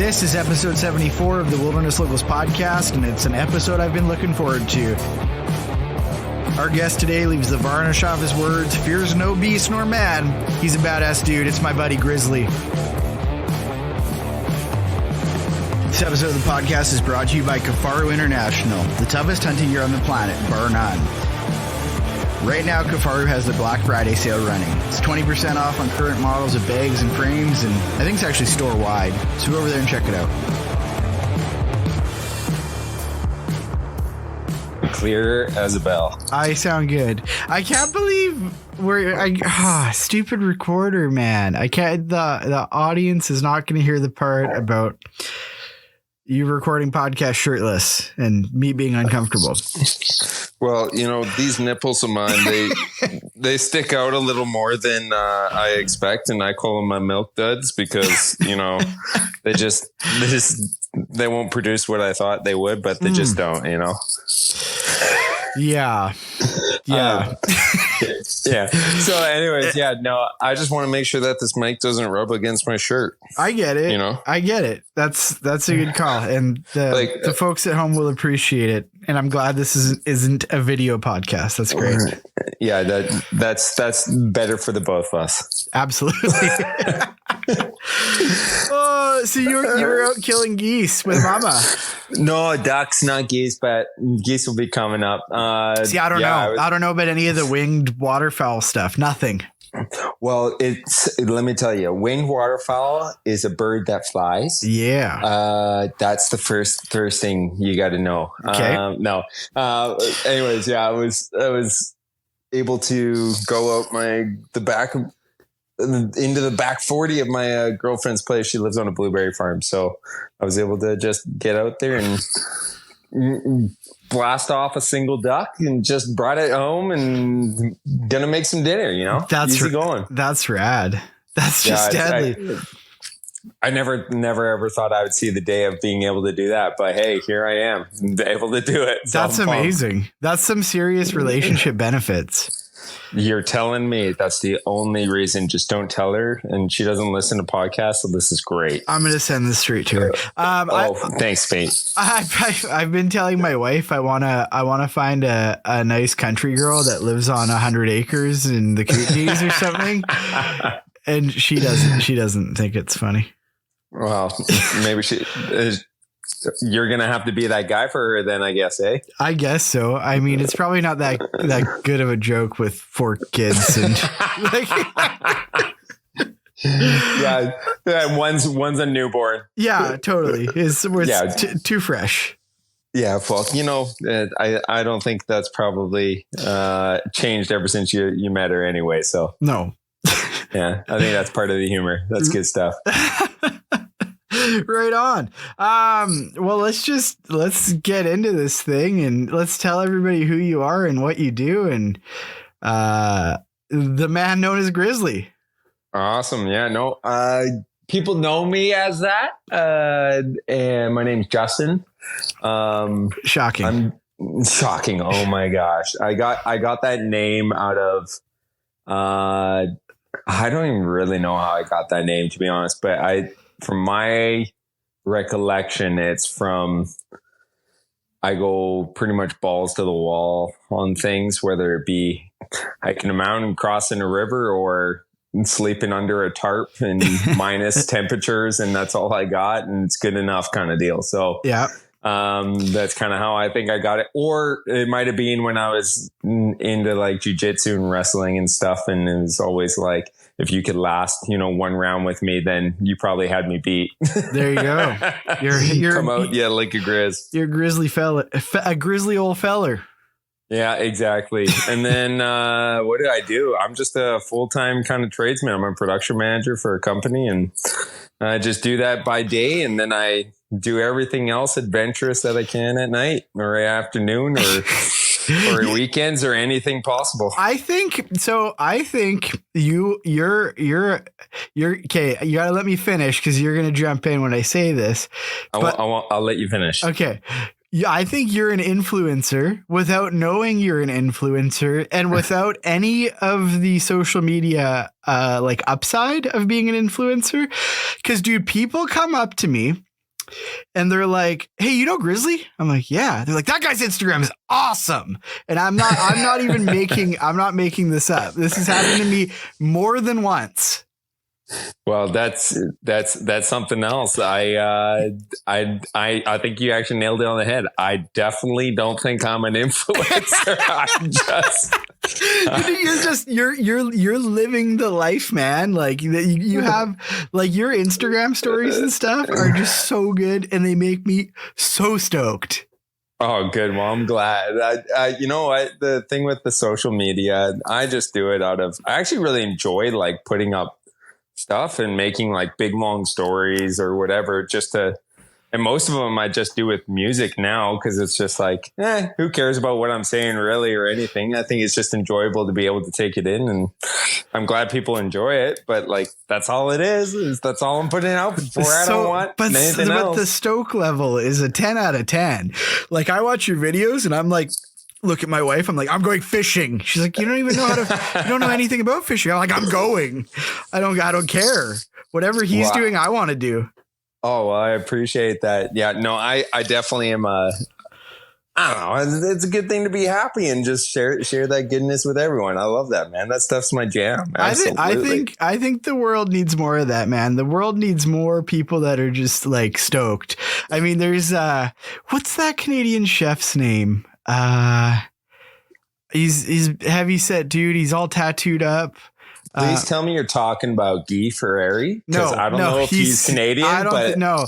This is episode 74 of the Wilderness Locals podcast, and it's an episode I've been looking forward to. Our guest today leaves the varnish off his words, fears no beast nor man. He's a badass dude. It's my buddy Grizzly. This episode of the podcast is brought to you by Kifaru International, the toughest hunting gear on the planet, bar none. Right now, Kifaru has their Black Friday sale running. It's 20% off on current models of bags and frames, and I think it's actually store-wide. So go over there and check it out. Clear as a bell. I sound good. I can't believe stupid recorder, man. I can't. The audience is not going to hear the part about you recording podcast shirtless and me being uncomfortable. Well, you know, these nipples of mine, they stick out a little more than I expect, and I call them my milk duds because, you know, they won't produce what I thought they would, but they just don't, you know. Yeah. Yeah. So anyways, I just want to make sure that this mic doesn't rub against my shirt. I get it. You know, I get it. That's a good call. And the folks at home will appreciate it. And I'm glad this isn't a video podcast. That's great. Yeah. That's better for the both of us. Absolutely. Oh, so you were out killing geese with Mama. No, ducks, not geese, but geese will be coming up. See, I don't know. I don't know about any of the winged waterfowl stuff. Nothing. Well, let me tell you, winged waterfowl is a bird that flies. Yeah. That's the first thing you got to know. Okay. Anyways, I was able to go out into the back 40 of my girlfriend's place. She lives on a blueberry farm. So I was able to just get out there and blast off a single duck and just brought it home and gonna make some dinner, you know. Easy going. That's rad. That's just deadly. I never ever thought I would see the day of being able to do that, but hey, here I am able to do it. So that's amazing. That's some serious relationship benefits. You're telling me that's the only reason. Just don't tell her, and she doesn't listen to podcasts. So this is great. I'm going to send this straight to her. Thanks, mate. I've been telling my wife I want to find a nice country girl that lives on 100 acres in the Kootenays or something, and she doesn't think it's funny. Well, maybe you're going to have to be that guy for her then, I guess, eh? I guess so. I mean, it's probably not that good of a joke with 4 kids and one's a newborn. Yeah, totally. It's too fresh. Yeah, well, you know, I don't think that's probably changed ever since you met her anyway. So no. Yeah, I think that's part of the humor. That's good stuff. Right on. Well, let's get into this thing and let's tell everybody who you are and what you do. And the man known as Grizzly. Awesome. Yeah, no, people know me as that. And my name's Justin. Shocking. Shocking. Oh my gosh. I got that name out of, I don't even really know how I got that name, to be honest, but from my recollection, it's from, I go pretty much balls to the wall on things, whether it be hiking a mountain, crossing a river, or sleeping under a tarp in minus temperatures. And that's all I got. And it's good enough kind of deal. So yeah, that's kind of how I think I got it. Or it might have been when I was into like jujitsu and wrestling and stuff. And it was always like, if you could last, one round with me, then you probably had me beat. There you go. You're come out, like a grizz. You're a grizzly fella, a grizzly old feller. Yeah, exactly. And then what do I do? I'm just a full-time kind of tradesman. I'm a production manager for a company, and I just do that by day, and then I do everything else adventurous that I can at night or afternoon or weekends or anything possible. I think you're okay. You gotta let me finish because you're gonna jump in when I say this. I'll let you finish. Okay. Yeah, I think you're an influencer without knowing you're an influencer and without any of the social media like upside of being an influencer. Because, dude, people come up to me and they're like, "Hey, you know Grizzly?" I'm like, "Yeah." They're like, "That guy's Instagram is awesome." And I'm not even I'm not making this up. This has happened to me more than once. Well, that's something else. I think you actually nailed it on the head. I definitely don't think I'm an influencer. You're living the life, man. Like you have like your Instagram stories and stuff are just so good, and they make me so stoked. Oh, good. Well, I'm glad. You know what? The thing with the social media, I just do it I actually really enjoy like putting up stuff and making like big long stories or whatever, and most of them I just do with music now, because it's just like, who cares about what I'm saying really or anything. I think it's just enjoyable to be able to take it in, and I'm glad people enjoy it, but like that's all it is that's all I'm putting out for. I don't want anything else. But the Stoke level is a 10 out of 10. Like I watch your videos and I'm like, look at my wife. I'm like, I'm going fishing. She's like, you don't even know you don't know anything about fishing. I'm like, I'm going. I don't care. Whatever he's doing, I want to do. Oh, well, I appreciate that. Yeah, no, I definitely am. I don't know. It's a good thing to be happy and just share that goodness with everyone. I love that, man. That stuff's my jam. Absolutely. I think the world needs more of that, man. The world needs more people that are just like stoked. I mean, there's what's that Canadian chef's name? He's heavy set dude. He's all tattooed up. Please tell me you're talking about Guy Ferrari. No, I don't know if he's Canadian. I don't know.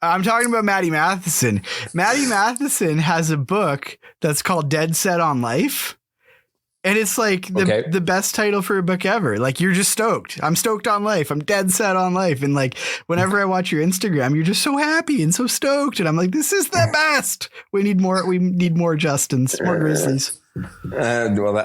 I'm talking about Matty Matheson. Matty Matheson has a book that's called Dead Set on Life. And it's like the best title for a book ever. Like you're just stoked. I'm stoked on life. I'm dead set on life. And like whenever I watch your Instagram, you're just so happy and so stoked. And I'm like, this is the best. We need more Justins, more Grizzlies. Well,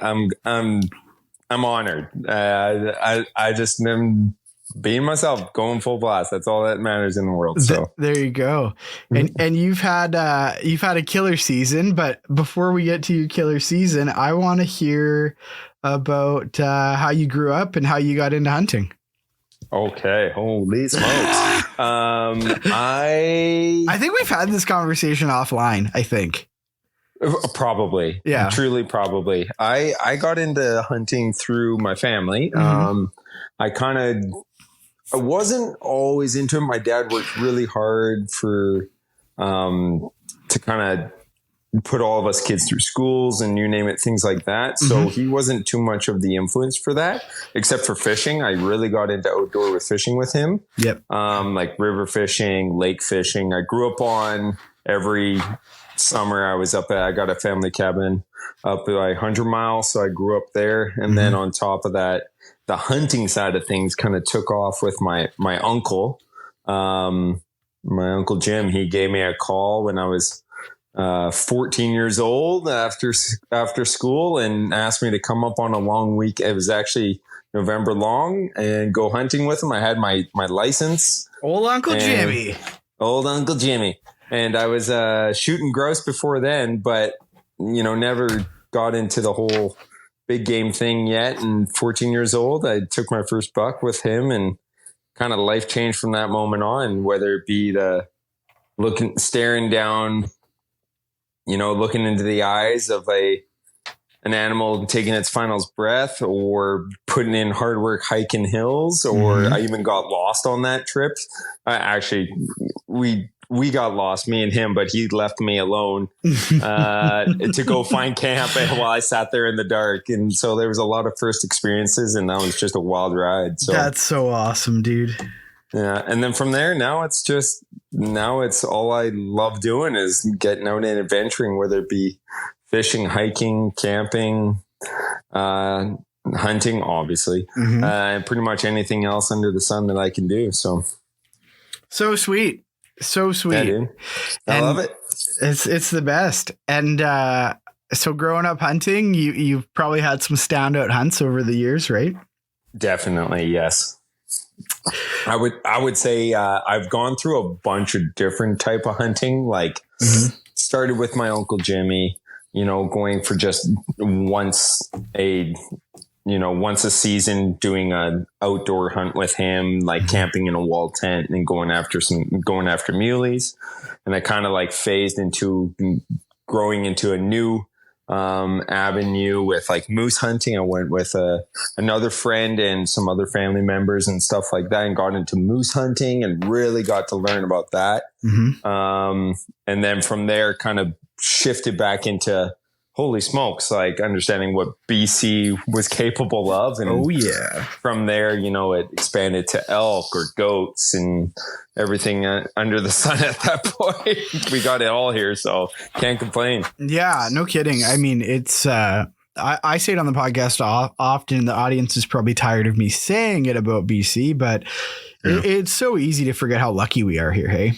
I'm honored. I just am being myself, going full blast. That's all that matters in the world. So there you go. And you've had a killer season, but before we get to your killer season, I want to hear about how you grew up and how you got into hunting. Okay. Holy smokes. I think we've had this conversation offline, I think. Probably. Yeah. Truly, probably. I got into hunting through my family. Mm-hmm. I wasn't always into it. My dad worked really hard to kind of put all of us kids through schools and you name it, things like that. So Mm-hmm. he wasn't too much of the influence for that, except for fishing. I really got into outdoor with fishing with him. Yep. Like river fishing, lake fishing. I grew up on every summer I got a family cabin up by 100 Mile. So I grew up there. And Mm-hmm. then on top of that, the hunting side of things kind of took off with my uncle. My Uncle Jim, he gave me a call when I was 14 years old after school and asked me to come up on a long week. It was actually November long and go hunting with him. I had my license. Old Uncle Jimmy. And I was shooting grouse before then, but never got into the whole big game thing yet. And 14 years old, I took my first buck with him, and kind of life changed from that moment on, whether it be staring down, looking into the eyes of an animal taking its final breath, or putting in hard work hiking hills, or Mm-hmm. I even got lost on that trip. We got lost, me and him, but he left me alone to go find camp while I sat there in the dark. And so there was a lot of first experiences, and that was just a wild ride. So that's so awesome, dude. Yeah. And then from there, now it's all I love doing is getting out and adventuring, whether it be fishing, hiking, camping, hunting, obviously, Mm-hmm. and pretty much anything else under the sun that I can do. So sweet. So sweet. Yeah, dude. I love it. It's the best. And so growing up hunting, you've probably had some standout hunts over the years, right? Definitely, yes. I would say I've gone through a bunch of different type of hunting. Like started with my Uncle Jimmy, going for just once a once a season doing an outdoor hunt with him, like camping in a wall tent and going after muleys. And I kind of like phased into growing into a new avenue with like moose hunting. I went with another friend and some other family members and stuff like that, and got into moose hunting and really got to learn about that. And then from there kind of shifted back into, holy smokes, like understanding what BC was capable of. And from there, it expanded to elk or goats and everything under the sun at that point. We got it all here, so can't complain. Yeah, no kidding. I mean, it's, I say it on the podcast often. The audience is probably tired of me saying it about BC, but it's so easy to forget how lucky we are here. Hey.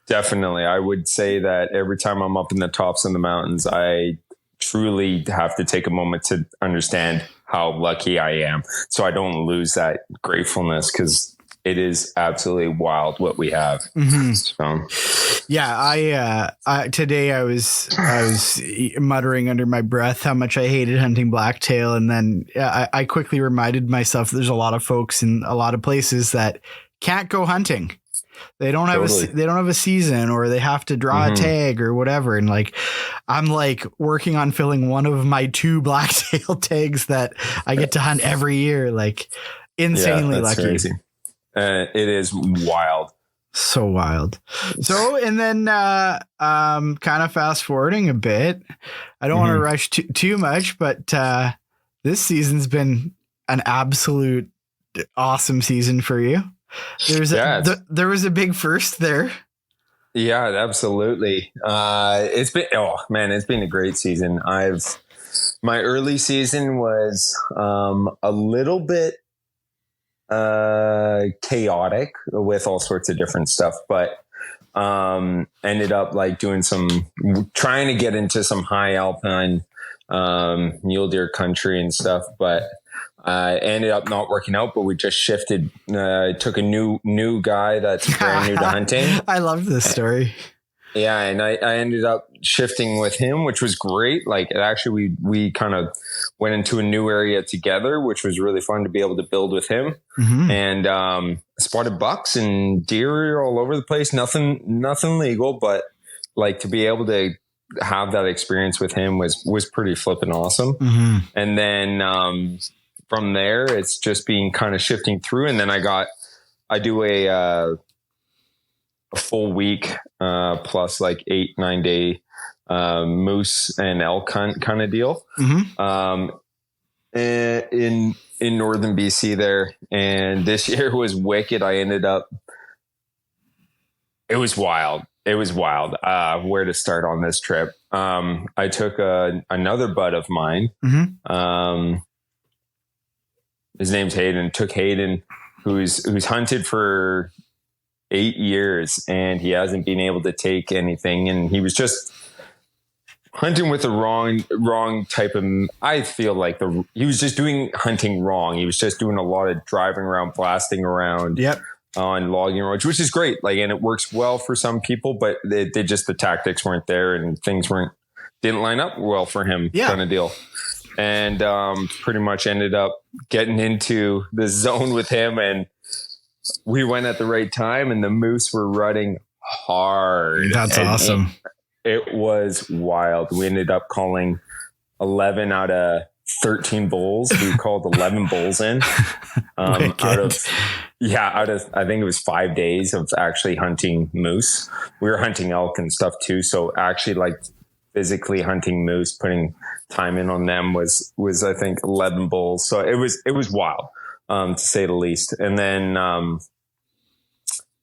Definitely. I would say that every time I'm up in the tops of the mountains, I truly have to take a moment to understand how lucky I am, so I don't lose that gratefulness, because it is absolutely wild what we have. So. Yeah. Today I was muttering under my breath how much I hated hunting blacktail. And then I quickly reminded myself there's a lot of folks in a lot of places that can't go hunting. They don't have a season, or they have to draw a tag or whatever. And like, I'm like working on filling one of my 2 blacktail tags that I get to hunt every year. Like, insanely lucky. Crazy. It is wild. So wild. So, and then, kind of fast forwarding a bit, I don't want to rush too much, but, this season's been an absolute awesome season for you. There was a big first there. Yeah, absolutely. It's been a great season. My early season was a little bit chaotic with all sorts of different stuff, but ended up like trying to get into some high alpine mule deer country and stuff, but ended up not working out. But we just shifted, took a new guy that's brand new to hunting. I love this story. Yeah, and I ended up shifting with him, which was great. Like, actually, we kind of went into a new area together, which was really fun to be able to build with him. And spotted bucks and deer all over the place. Nothing legal, but like to be able to have that experience with him was pretty flipping awesome. And then from there, it's just being kind of shifting through. And then I do a full week plus like 8-9 day moose and elk hunt kind of deal in northern BC there. And this year was wicked. It was wild. Where to start on this trip? I took another bud of mine. His name's Hayden. Took Hayden, who's hunted for 8 years, and he hasn't been able to take anything. And he was just hunting with the wrong type of, I feel like he was just doing hunting wrong. He was just doing a lot of driving around, blasting around on logging roads, which is great. Like, and it works well for some people, but the tactics weren't there and things didn't line up well for him kind of deal. And pretty much ended up getting into the zone with him, and we went at the right time, and the moose were running hard. That's awesome. It was wild. We ended up calling 11 out of 13 bulls. We called 11 bulls in out of I think it was 5 days of actually hunting moose. We were hunting elk and stuff too. So actually, like, physically hunting moose, putting time in on them was I think 11 bulls. So it was wild, to say the least. And then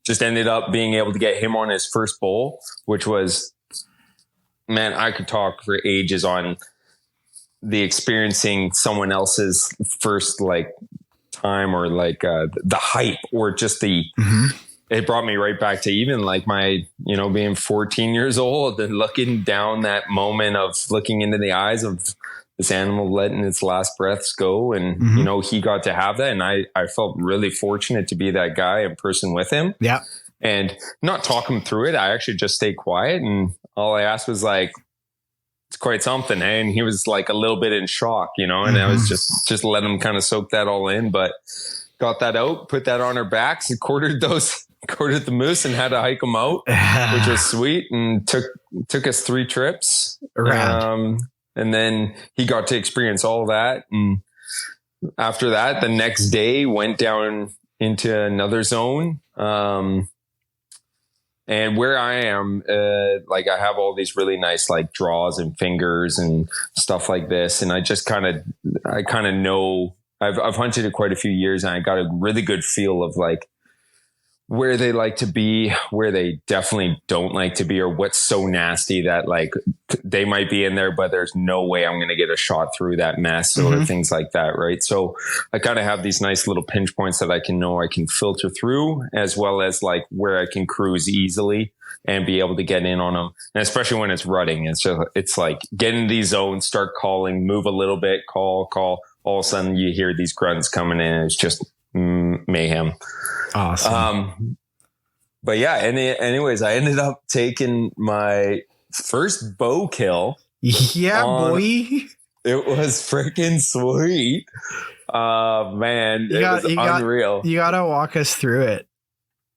just ended up being able to get him on his first bull, which was, man, I could talk for ages on the experiencing someone else's first like time, or like the hype, or just it brought me right back to even like my, being 14 years old and looking down that moment of looking into the eyes of this animal letting its last breaths go. And, he got to have that. And I felt really fortunate to be that guy in person with him. Yeah. And not talk him through it. I actually just stayed quiet. And all I asked was like, it's quite something. And he was like a little bit in shock, and I was just letting him kind of soak that all in, but got that out, put that on our backs and quartered the moose and had to hike them out, which was sweet, and took us 3 trips around. And then he got to experience all that. And after that, the next day went down into another zone. And where I am, like I have all these really nice like draws and fingers and stuff like this. And I just kind of know I've hunted it quite a few years, and I got a really good feel of like where they like to be, where they definitely don't like to be, or what's so nasty that like they might be in there, but there's no way I'm going to get a shot through that mess or things like that. Right. So I kind of have these nice little pinch points that I can filter through, as well as like where I can cruise easily and be able to get in on them. And especially when it's rutting, it's like get in these zones, start calling, move a little bit, call. All of a sudden you hear these grunts coming in. It's just mayhem. Awesome. But yeah, anyways, I ended up taking my first bow kill. Yeah, boy. It was freaking sweet. Man, it was unreal. You got to walk us through it.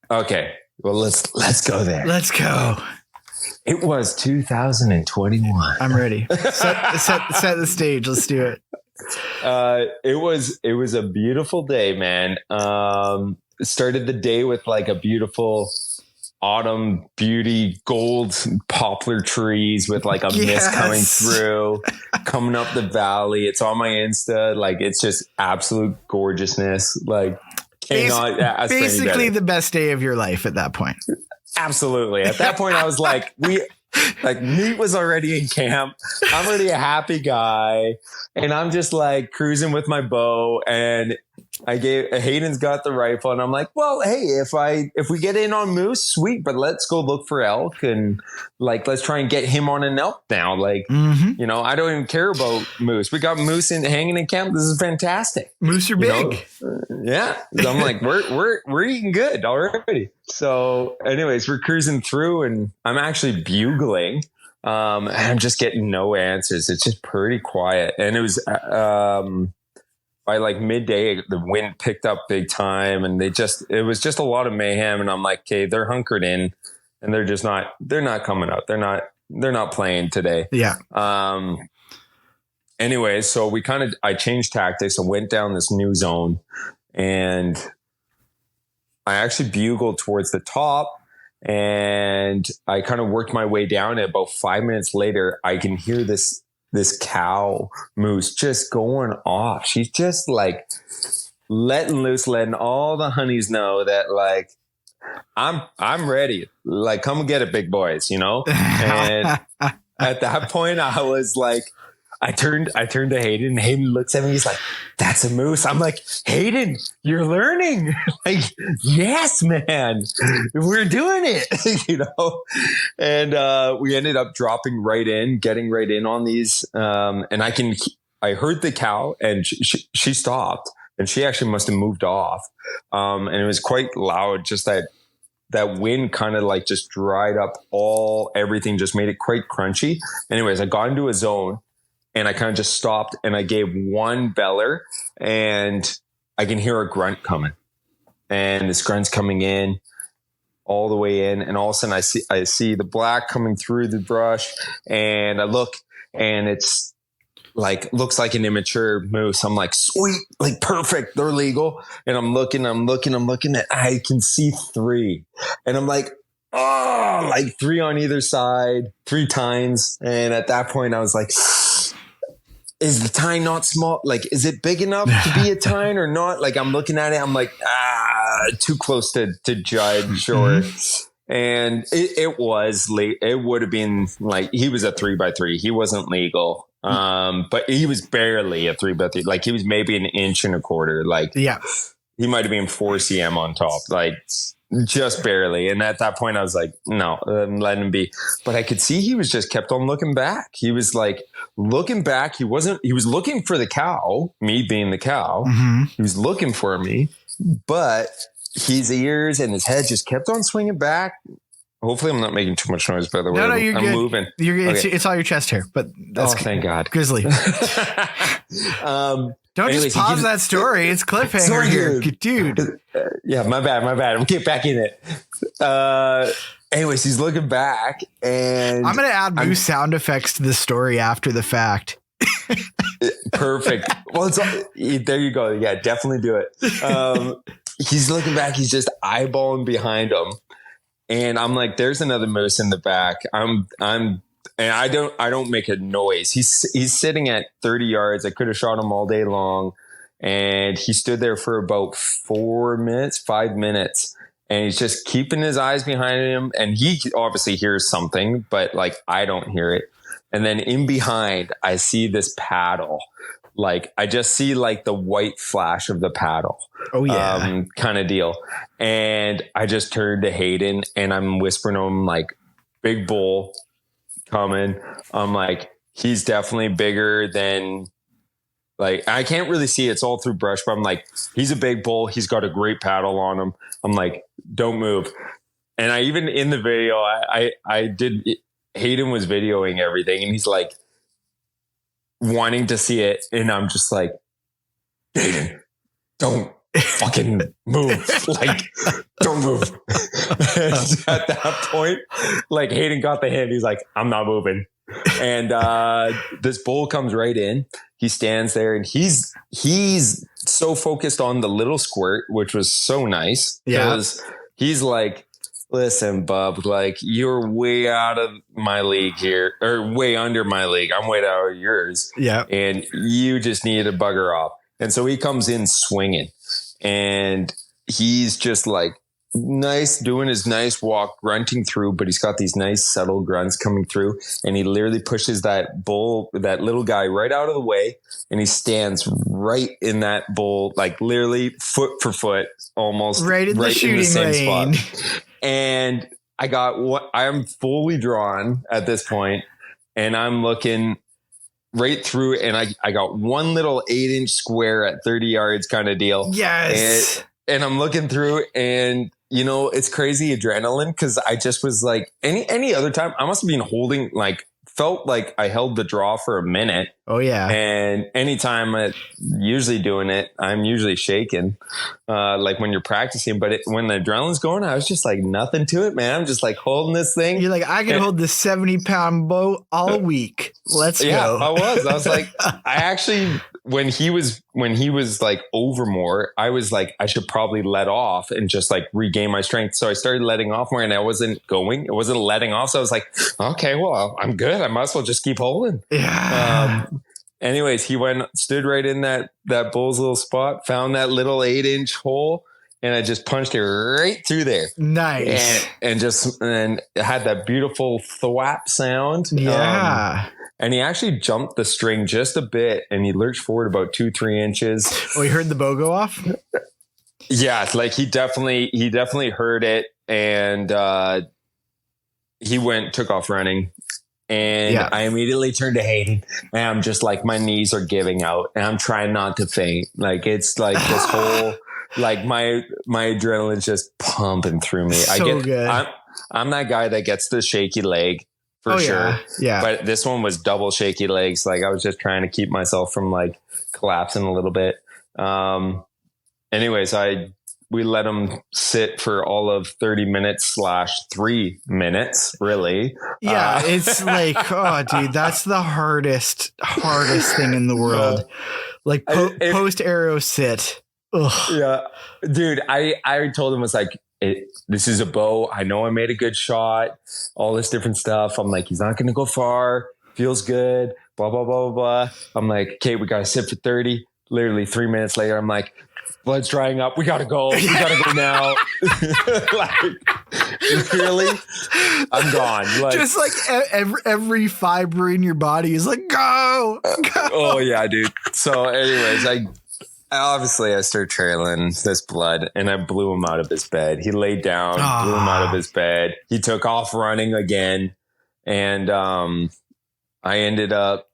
Okay. Well, let's go there. Let's go. It was 2021. I'm ready. Set the stage. Let's do it. It was a beautiful day, man. Started the day with like a beautiful autumn beauty, gold poplar trees with like a mist coming through, coming up the valley. It's on my Insta. Like, it's just absolute gorgeousness. Like, basically the best day of your life at that point. Absolutely. At that point, I was like, meat was already in camp. I'm already a happy guy. And I'm just like cruising with my bow, and Hayden's got the rifle, and I'm like, well, hey, if we get in on moose, sweet, but let's go look for elk, and like, let's try and get him on an elk now. Like, I don't even care about moose. We got moose hanging in camp. This is fantastic. Moose are big. Yeah. I'm like, we're eating good already. So anyways, we're cruising through, and I'm actually bugling. And I'm just getting no answers. It's just pretty quiet. And it was, by like midday, the wind picked up big time, and it was just a lot of mayhem. And I'm like, okay, they're hunkered in, and they're not coming out. They're not playing today. Yeah. Anyway, so I changed tactics. I went down this new zone, and I actually bugled towards the top, and I kind of worked my way down. And about 5 minutes later, I can hear this cow moose just going off. She's just like letting loose, letting all the honeys know that like, I'm ready. Like, come get it, big boys, And at that point I was like, I turned to Hayden, and Hayden looks at me. He's like, that's a moose. I'm like, Hayden, you're learning. Like, yes, man, we're doing it, And we ended up getting right in on these. And I heard the cow, and she stopped, and she actually must have moved off. And it was quite loud. Just that wind kind of like just dried up everything, just made it quite crunchy. Anyways, I got into a zone, and I kind of just stopped, and I gave one beller, and I can hear a grunt coming, and this grunt's coming in all the way in. And all of a sudden I see the black coming through the brush, and I look, and it's like, looks like an immature moose. I'm like, sweet, like perfect. They're legal. And I'm looking, and I can see 3, and I'm like, oh, like 3 on either side, 3 tines. And at that point I was like, is the tine not small? Like, is it big enough to be a tine or not? Like, I'm looking at it, I'm like, too close to judge. And it was late. It would have been like, he was a 3x3. He wasn't legal. But he was barely a 3x3. Like, he was maybe an inch and a quarter. Like, yeah, he might have been 4 cm on top. Like, just barely. And at that point I was like, no, I'm letting him be. But I could see he was just kept on looking back. He was like looking back. He was looking for the cow, me being the cow. He was looking for me, but his ears and his head just kept on swinging back. Hopefully I'm not making too much noise, by the way. No, you're I'm good. moving. You're good. Okay. It's all your chest hair, but that's thank God. Grizzly. Don't just pause that story. It's cliffhanger here. Dude. Yeah, my bad. I'm getting back in it. Anyways, he's looking back, and I'm going to add new sound effects to the story after the fact. Perfect. Well, there you go. Yeah, definitely do it. He's looking back. He's just eyeballing behind him. And I'm like, there's another moose in the back. And I don't make a noise. He's sitting at 30 yards. I could have shot him all day long. And he stood there for about 5 minutes. And he's just keeping his eyes behind him. And he obviously hears something, but like, I don't hear it. And then in behind, I see this paddle. Like, I just see like the white flash of the paddle. Oh, yeah. Kind of deal. And I just turned to Hayden and I'm whispering to him like, big bull coming. I'm like, he's definitely bigger than, like, I can't really see. It's all through brush, but I'm like, he's a big bull. He's got a great paddle on him. I'm like, don't move. And I even in the video, I did, Hayden was videoing everything and he's like, wanting to see it, and I'm just like, Hayden, don't fucking move. Like, don't move. At that point, like, Hayden got the hint. He's like, I'm not moving. And this bull comes right in. He stands there, and he's so focused on the little squirt, which was so nice. Because he's like, listen, bub, like, you're way out of my league here, or way under my league. I'm way out of yours. Yeah. And you just need to bugger off. And so he comes in swinging, and he's just like nice, doing his nice walk, grunting through, but he's got these nice subtle grunts coming through. And he literally pushes that bull, that little guy, right out of the way. And he stands right in that bull, like literally foot for foot, almost right in the shooting lane. Spot. And I'm fully drawn at this point, and I'm looking right through, and I got one little 8-inch square at 30 yards kind of deal. Yes. And I'm looking through, and you know, it's crazy adrenaline, because I just was like, any other time I must have been holding, like, felt like I held the draw for a minute. Oh yeah. And anytime I'm usually doing it, I'm usually shaking, like when you're practicing, but when the adrenaline's going, I was just like, nothing to it, man. I'm just like holding this thing. You're like, I can hold this 70-pound bow all week. Let's go. I was like, I actually, when he was like over more, I was like, I should probably let off and just like regain my strength. So I started letting off more, and I wasn't letting off. So I was like, okay, well, I'm good. I might as well just keep holding. Yeah. Anyways, he stood right in that bull's little spot, found that little 8-inch hole, and I just punched it right through there. Nice. And it had that beautiful thwap sound. Yeah. And he actually jumped the string just a bit, and he lurched forward about 2-3 inches. Oh, he heard the bow go off? Yeah, like he definitely heard it, and he took off running. And I immediately turned to Hayden, and I'm just like, my knees are giving out, and I'm trying not to faint. Like, it's like this whole, like my adrenaline's just pumping through me. Good. I'm that guy that gets the shaky leg for sure. Yeah. But this one was double shaky legs. Like, I was just trying to keep myself from like collapsing a little bit. Anyways, we let him sit for all of 30 minutes / 3 minutes, really. Yeah, it's like, oh, dude, that's the hardest thing in the world. Like post arrow sit. Ugh. Yeah, dude, I told him, it's like, this is a bow. I know I made a good shot, all this different stuff. I'm like, he's not going to go far. Feels good. Blah, blah, blah, blah, blah. I'm like, okay, we got to sit for 30. Literally 3 minutes later, I'm like, blood's drying up. We got to go. We got to go now. Like, really? I'm gone. Like, just like every fiber in your body is like, go. Oh, yeah, dude. So anyways, I started trailing this blood, and I blew him out of his bed. He laid down, blew him out of his bed. He took off running again. And I ended up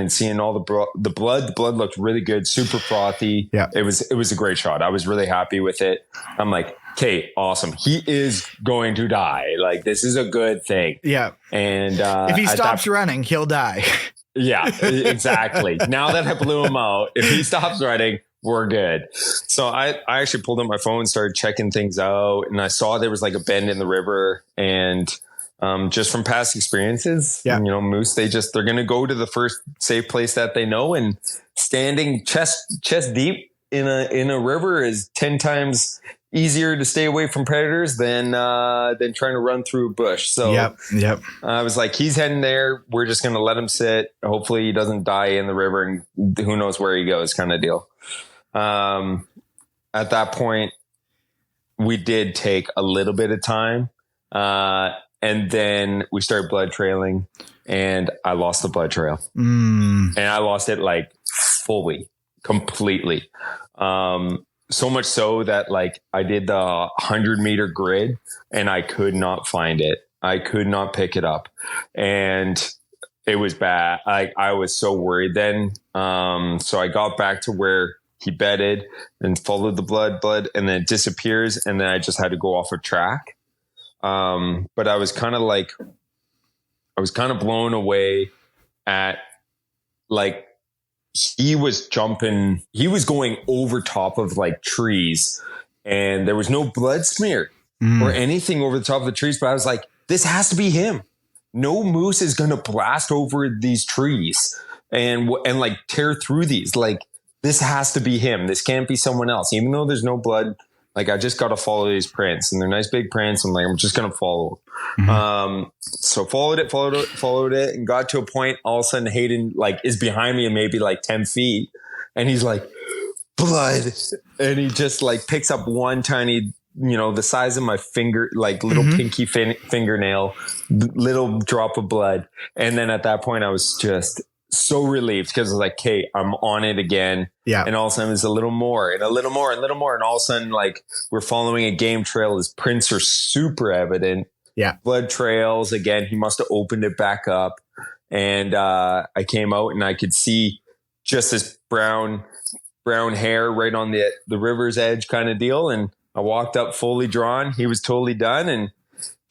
seeing all the blood. The blood looked really good, super frothy. Yeah. It was a great shot. I was really happy with it. I'm like, okay, awesome. He is going to die. Like, this is a good thing. Yeah. And if he stops running, he'll die. Yeah, exactly. Now that I blew him out, if he stops running, we're good. So I actually pulled up my phone and started checking things out. And I saw there was like a bend in the river. And just from past experiences, you know, moose, they're going to go to the first safe place that they know. And standing chest deep in a river is 10 times easier to stay away from predators than trying to run through a bush. So yep. I was like, he's heading there. We're just going to let him sit. Hopefully he doesn't die in the river, and who knows where he goes, kind of deal. At that point, we did take a little bit of time. And then we started blood trailing, and I lost the blood trail. And I lost it like fully, completely. So much so that like I did the 100-meter grid and I could not find it. I could not pick it up, and it was bad. I was so worried then. So I got back to where he bedded and followed the blood, and then it disappears. And then I just had to go off a track. But I was kind of blown away at like, he was going over top of like trees, and there was no blood smear or anything over the top of the trees. But I was like, this has to be him. No moose is going to blast over these trees and like tear through these. Like, this has to be him. This can't be someone else. Even though there's no blood, like, I just got to follow these prints, and they're nice big prints. I'm like, I'm just going to follow. So followed it, and got to a point. All of a sudden, Hayden like is behind me and maybe like 10 feet. And he's like, blood. And he just like picks up one tiny, you know, the size of my finger, like little pinky fingernail, little drop of blood. And then at that point I was just so relieved, because I was like, okay, I'm on it again. Yeah. And all of a sudden there's a little more and a little more and a little more. And all of a sudden, like, we're following a game trail. His prints are super evident. Yeah. Blood trails. Again, he must have opened it back up. And I came out and I could see just this brown hair right on the river's edge kind of deal. And I walked up fully drawn. He was totally done, and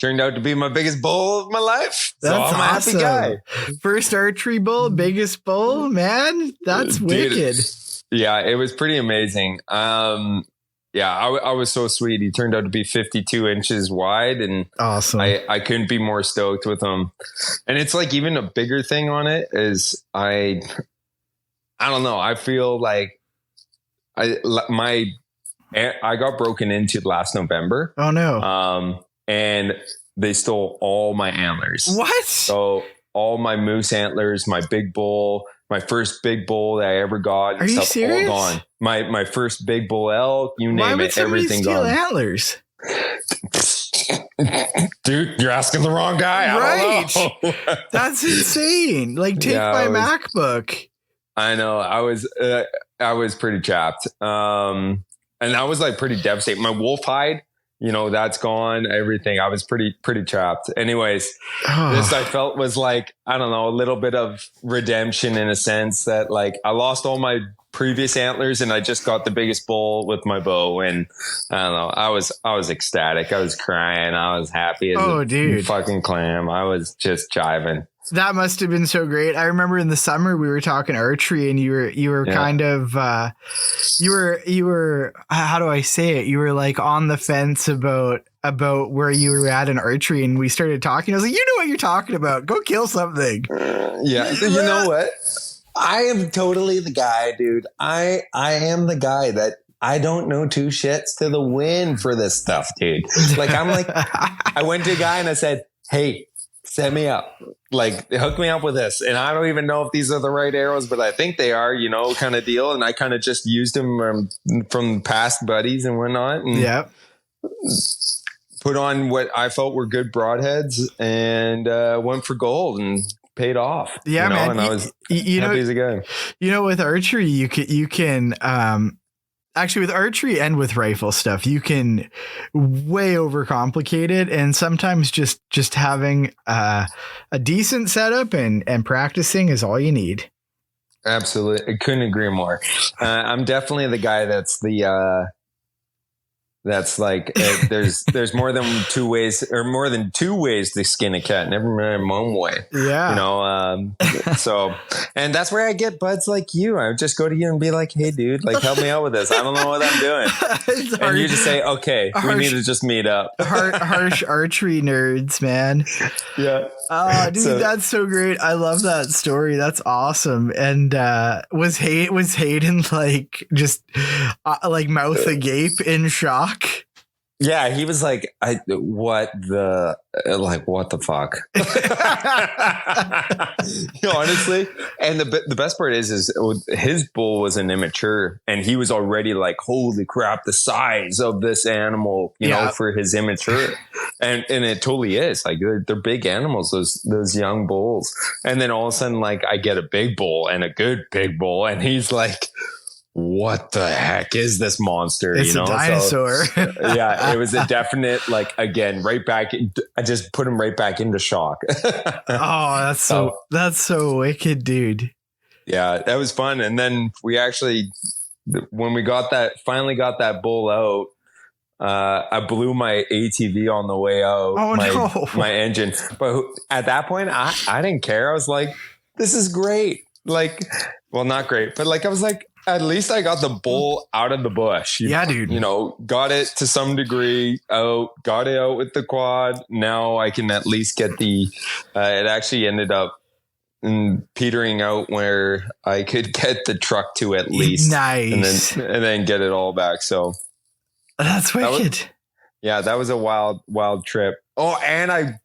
turned out to be my biggest bull of my life. That's so I'm awesome. a happy guy. First archery bull, biggest bull, man. That's wicked. Yeah, it was pretty amazing. I was so sweet. He turned out to be 52 inches wide, and awesome. I couldn't be more stoked with him. And it's like, even a bigger thing on it is I don't know. I feel like I got broken into last November. Oh no. And they stole all my antlers. What? So all my moose antlers, my big bull, my first big bull that I ever got. Are you serious? All gone. My first big bull elk, you Why name would it, somebody everything steal gone. antlers? Dude, you're asking the wrong guy. Right. I don't know. That's insane. Like, take my MacBook. I know. I was pretty chapped. And I was like pretty devastated. My wolf hide, you know, that's gone. Everything. I was pretty chapped. Anyways, this I felt was like, I don't know, a little bit of redemption, in a sense that, like, I lost all my previous antlers and I just got the biggest bull with my bow. And I don't know, I was ecstatic. I was crying. I was happy as a fucking clam. I was just jiving. That must have been so great. I remember in the summer we were talking archery, and you were kind of you were how do I say it? You were like on the fence about where you were at in archery, and we started talking. I was like, you know what you're talking about. Go kill something. You know what? I am totally the guy, dude. I am the guy that I don't know two shits to the wind for this stuff, dude. Like, I'm like, I went to a guy and I said, hey, set me up, like, hook me up with this. And I don't even know if these are the right arrows, but I think they are, you know, kind of deal. And I kind of just used them from past buddies and whatnot. And put on what I felt were good broadheads, and went for gold and paid off. Yeah, you know, man. And I was happy as a guy. You know, with archery, you can actually, with archery and with rifle stuff, you can way overcomplicate it. And sometimes just having a decent setup and practicing is all you need. Absolutely. I couldn't agree more. I'm definitely the guy that's the That's like there's more than two ways to skin a cat. Never mind one way. Yeah. So, and that's where I get buds like you. I would just go to you and be like, "Hey, dude, like help me out with this. I don't know what I'm doing." And you just say, "Okay, we need to just meet up." Harsh archery nerds, man. Yeah. Oh, dude, that's so great. I love that story. That's awesome. And was Hayden like just like mouth agape in shock? Yeah, he was like, what the fuck? Honestly. And the best part is his bull was an immature, and he was already like, holy crap, the size of this animal, you know, for his immature. And it totally is. Like they're big animals, those young bulls. And then all of a sudden, like I get a big bull and a good big bull, and he's like, what the heck is this monster? It's a dinosaur. So, yeah, it was a definite, like, again, right back. I just put him right back into shock. Oh, that's so wicked, dude. Yeah, that was fun. And then we actually, when we finally got that bull out, I blew my ATV on the way out. Oh, my engine. But at that point, I didn't care. I was like, this is great. Like, well, not great, but like, I was like, at least I got the bull out of the bush. Yeah, dude. You know, got it to some degree out, got it out with the quad. Now I can at least get it actually ended up petering out where I could get the truck to at least. Nice. And then get it all back. So that's wicked. That was a wild trip. Oh, and I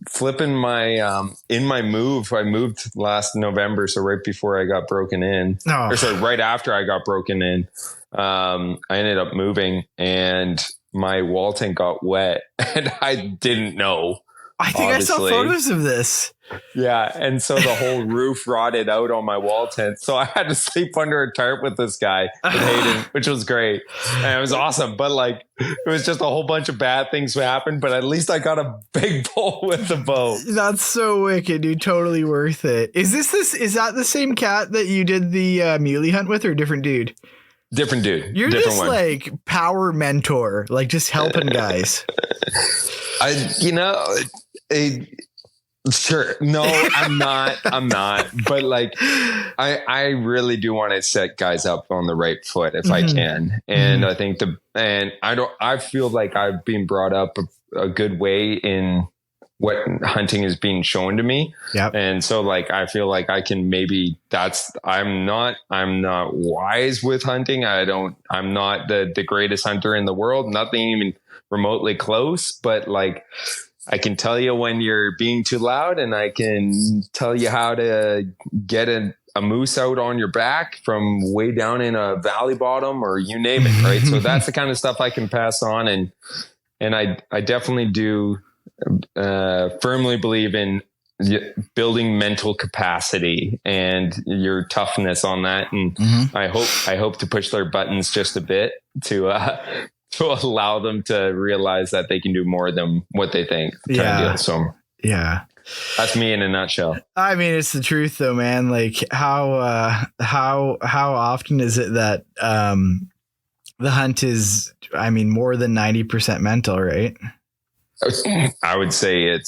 flipping my in my move. I moved last November, so right before I got broken in. Oh. Or sorry, right after I got broken in. I ended up moving and my wall tent got wet and I didn't know. I think obviously. I saw photos of this. Yeah. And so the whole roof rotted out on my wall tent. So I had to sleep under a tarp with this guy, with Hayden, which was great. And it was awesome. But like, it was just a whole bunch of bad things that happened. But at least I got a big bull with the boat. That's so wicked, dude. Totally worth it. Is that the same cat that you did the muley hunt with, or a different dude? Different dude. You're different just one. Like power mentor, like just helping guys. Sure. No, I'm not. But like, I really do want to set guys up on the right foot if I can. And I think I feel like I've been brought up a good way in what hunting is being shown to me. Yep. And so like, I feel like I can I'm not wise with hunting. I'm not the greatest hunter in the world, nothing even remotely close, but like, I can tell you when you're being too loud, and I can tell you how to get a moose out on your back from way down in a valley bottom, or you name it. Right. So that's the kind of stuff I can pass on. And I definitely do firmly believe in building mental capacity and your toughness on that. And I hope to push their buttons just a bit to allow them to realize that they can do more than what they think. So yeah, that's me in a nutshell. I mean, it's the truth though, man. Like how often is it that the hunt is, I mean, more than 90% mental, right? I would say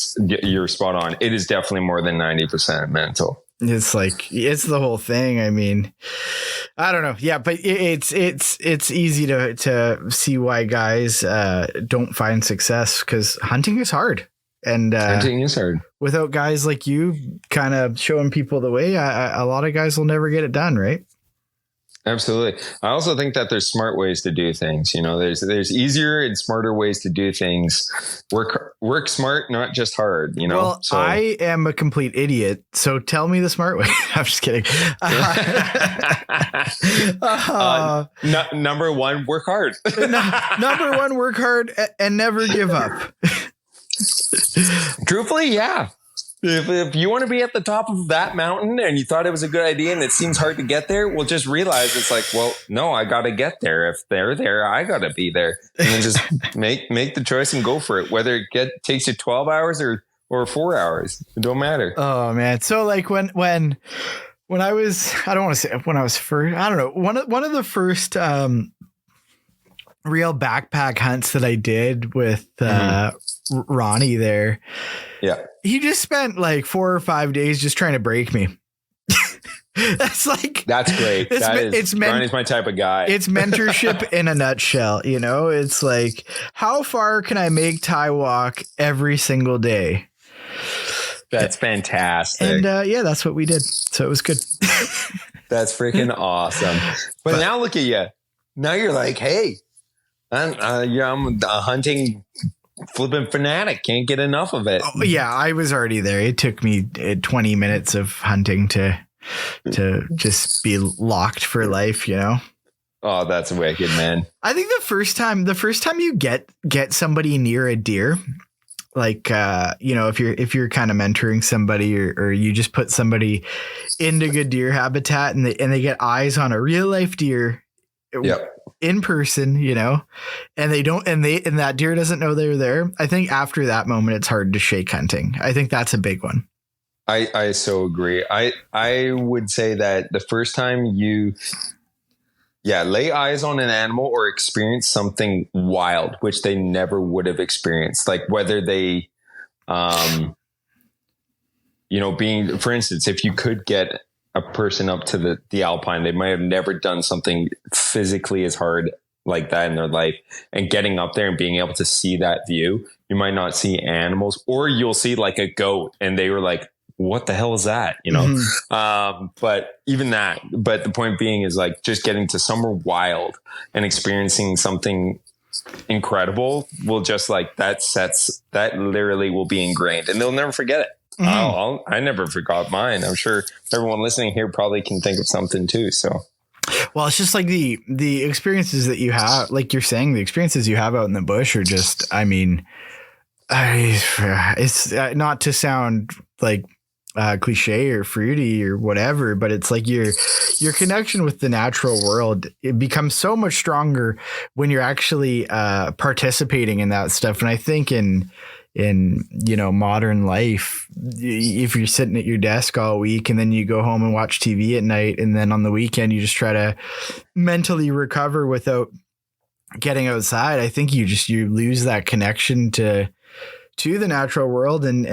you're spot on. It is definitely more than 90% mental. It's like, it's the whole thing. I mean, I don't know. Yeah, but it's easy to see why guys don't find success, because hunting is hard. And hunting is hard. Without guys like you kind of showing people the way, a lot of guys will never get it done, right? Absolutely. I also think that there's smart ways to do things. You know, there's easier and smarter ways to do things. Work smart, not just hard, you know? Well, so. I am a complete idiot. So tell me the smart way. I'm just kidding. Number one, work hard. Number one, work hard and never give up. Truthfully, yeah. If you want to be at the top of that mountain and you thought it was a good idea and it seems hard to get there, well, just realize it's like, well, no, I got to get there. If they're there, I got to be there. And then just make the choice and go for it. Whether it takes you 12 hours or 4 hours, it don't matter. Oh man. So like when I was, I don't want to say when I was first, I don't know. One of the first real backpack hunts that I did with Ronnie there. Yeah. He just spent like 4 or 5 days just trying to break me. That's great. Ronnie's my type of guy. It's mentorship in a nutshell. You know, it's like, how far can I make Ty walk every single day? That's fantastic. And that's what we did. So it was good. That's freaking awesome. But now look at you. Now you're like, hey, I'm a hunting flipping fanatic. Can't get enough of it. Oh, yeah, I was already there. It took me 20 minutes of hunting to just be locked for life, you know? Oh, that's wicked, man. I think the first time you get somebody near a deer, like, if you're kind of mentoring somebody or you just put somebody into good deer habitat and they get eyes on a real life deer in person, you know, and that deer doesn't know they're there. I think after that moment, it's hard to shake hunting. I think that's a big one. I so agree. I would say that the first time you lay eyes on an animal or experience something wild, which they never would have experienced, like whether they, being, for instance, if you could get a person up to the Alpine, they might have never done something physically as hard like that in their life, and getting up there and being able to see that view, you might not see animals, or you'll see like a goat and they were like, what the hell is that? You know? Mm-hmm. But even that, but the point being is like just getting to somewhere wild and experiencing something incredible will just like that literally will be ingrained and they'll never forget it. Mm-hmm. I never forgot mine. I'm sure everyone listening here probably can think of something too. So, well, it's just like the experiences that you have, like you're saying, the experiences you have out in the bush are just, I mean, it's not to sound like cliche or fruity or whatever, but it's like your connection with the natural world, it becomes so much stronger when you're actually participating in that stuff. And I think in modern life, if you're sitting at your desk all week and then you go home and watch TV at night, and then on the weekend you just try to mentally recover without getting outside, I think you lose that connection to the natural world. And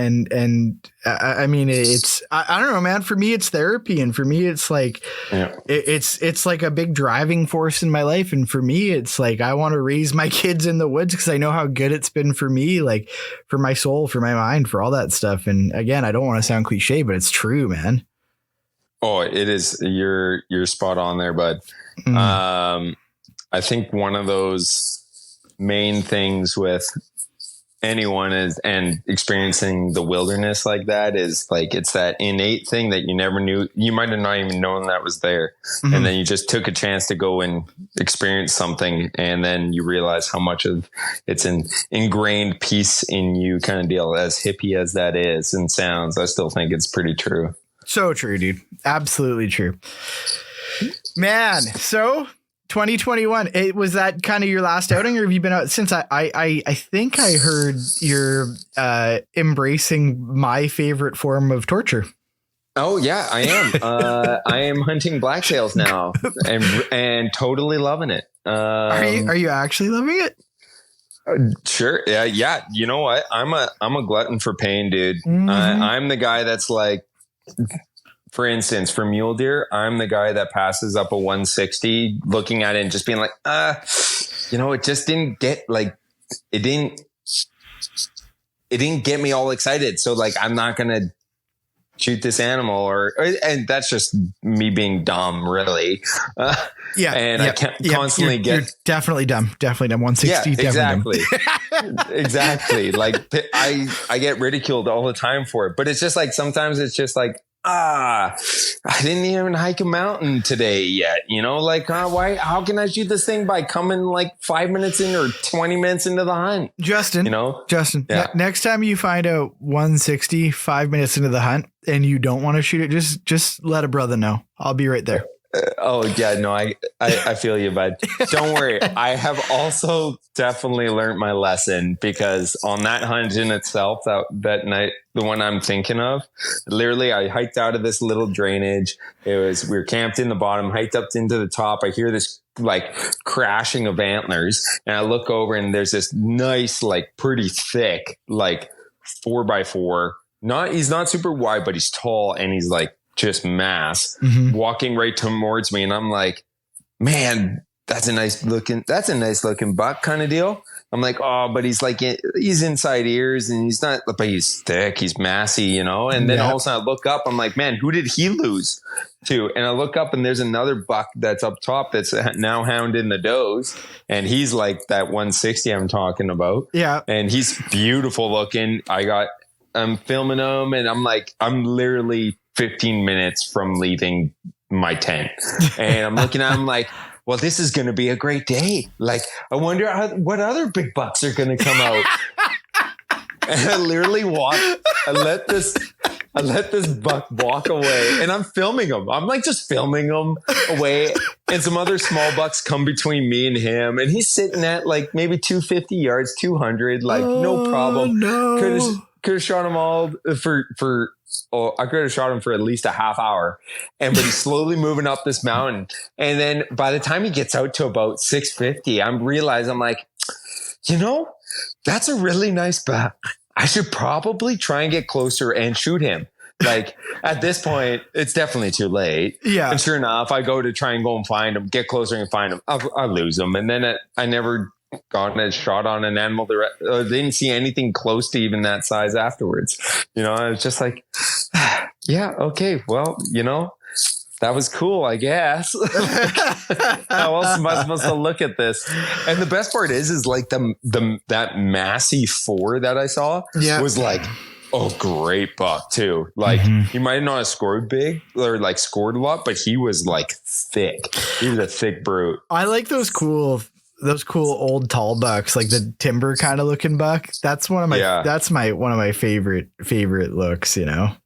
I mean, it's, I don't know, man, for me, it's therapy. And for me, it's like, it's like a big driving force in my life. And for me, it's like, I want to raise my kids in the woods because I know how good it's been for me, like for my soul, for my mind, for all that stuff. And again, I don't want to sound cliche, but it's true, man. Oh, it is. You're spot on there, bud. I think one of those main things with anyone is, and experiencing the wilderness like that, is like, it's that innate thing that you never knew. You might have not even known that was there. Mm-hmm. And then you just took a chance to go and experience something. And then you realize how much of it's an ingrained piece in you kind of deal. As hippie as that is and sounds, I still think it's pretty true. So true, dude. Absolutely true, man. So 2021, was that kind of your last outing, or have you been out since? I think I heard you're embracing my favorite form of torture. Oh yeah, I am. I am hunting blacktails now, and totally loving it. Are you actually loving it? Sure. Yeah. You know what? I'm a glutton for pain, dude. Mm-hmm. I'm the guy that's like, for instance, for mule deer, I'm the guy that passes up a 160 looking at it and just being like, it just didn't get like, it didn't get me all excited. So like, I'm not going to shoot this animal and that's just me being dumb, really. I can't constantly you're definitely dumb. 160. Yeah, exactly. Dumb. Exactly. Like I get ridiculed all the time for it, but it's just like, sometimes it's just like, I didn't even hike a mountain today yet. Like, why? How can I shoot this thing by coming like 5 minutes in or 20 minutes into the hunt? Justin, yeah. Next time you find out 160, 5 minutes into the hunt and you don't want to shoot it, just let a brother know. I'll be right there. Oh yeah, no, I feel you, bud. Don't worry. I have also definitely learned my lesson, because on that hunt in itself, that night, the one I'm thinking of, literally I hiked out of this little drainage. We were camped in the bottom, hiked up into the top. I hear this like crashing of antlers, and I look over and there's this nice, like pretty thick, like 4x4. He's not super wide, but he's tall and he's like just mass, walking right towards me. And I'm like, man, that's a nice looking buck kind of deal. I'm like, oh, but he's inside ears and he's not, but he's thick, he's massy, you know? And then all of a sudden I look up, I'm like, man, who did he lose to? And I look up and there's another buck that's up top that's now hounding the does. And he's like that 160 I'm talking about. Yeah. And he's beautiful looking. I'm filming him and I'm literally 15 minutes from leaving my tent, and I'm looking at him like, well, this is going to be a great day. Like, I wonder what other big bucks are going to come out. And I literally I let this buck walk away, and I'm filming him. I'm like just filming him away, and some other small bucks come between me and him, and he's sitting at like maybe 250 yards, 200, like no problem. No. Could have shot him all I could have shot him for at least a half hour, but he's slowly moving up this mountain. And then by the time he gets out to about 650, I'm like, you know, that's a really nice buck. I should probably try and get closer and shoot him. Like at this point, it's definitely too late. Yeah. And sure enough, I go to try and go and find him, get closer and find him. I lose him. And then I never gotten a shot on an animal. Didn't see anything close to even that size afterwards. You know, I was just like, yeah, okay, well, you know, that was cool, I guess. How else am I supposed to look at this? And the best part is like that massy 4 that I saw was like, oh, great buck too. Like he might not have scored big or like scored a lot, but he was like thick. He was a thick brute. I like those cool old tall bucks, like the timber kind of looking buck. That's one of my favorite looks, you know.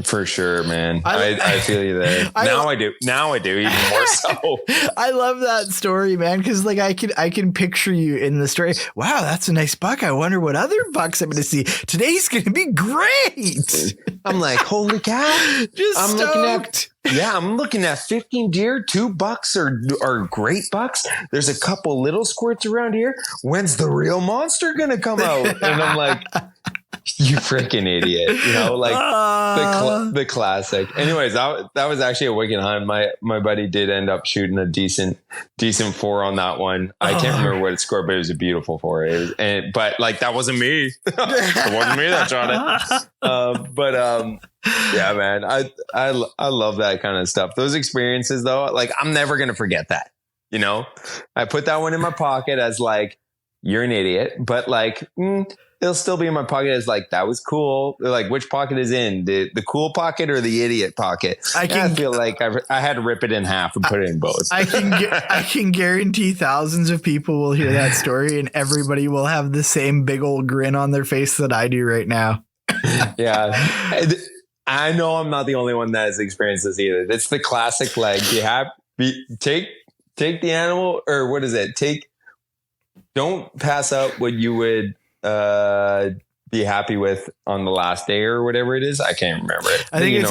For sure, man. I feel you there. Now I do even more so. I love that story, man, because like I can picture you in the story. Wow, that's a nice buck. I wonder what other bucks I'm going to see. Today's going to be great. I'm like, holy cow! I'm stoked. I'm looking at 15 deer. 2 bucks are great bucks. There's a couple little squirts around here. When's the real monster going to come out? And I'm like, you freaking idiot, you know, like the classic. Anyways, that was actually a wicked hunt. My buddy did end up shooting a decent 4 on that one. I can't remember what it scored, but it was a beautiful 4. But like, that wasn't me. It wasn't me that shot it. Yeah, man, I love that kind of stuff. Those experiences though, like I'm never going to forget that. You know, I put that one in my pocket as like, you're an idiot, but like, it'll still be in my pocket as like, that was cool. Like, which pocket is in the cool pocket or the idiot pocket? I feel like I had to rip it in half and put it in both. I can guarantee thousands of people will hear that story and everybody will have the same big old grin on their face that I do right now. Yeah. I know I'm not the only one that has experienced this either. It's the classic, like, take the animal, or what is it? Don't pass up what you would be happy with on the last day or whatever it is. I can't remember it. I think it's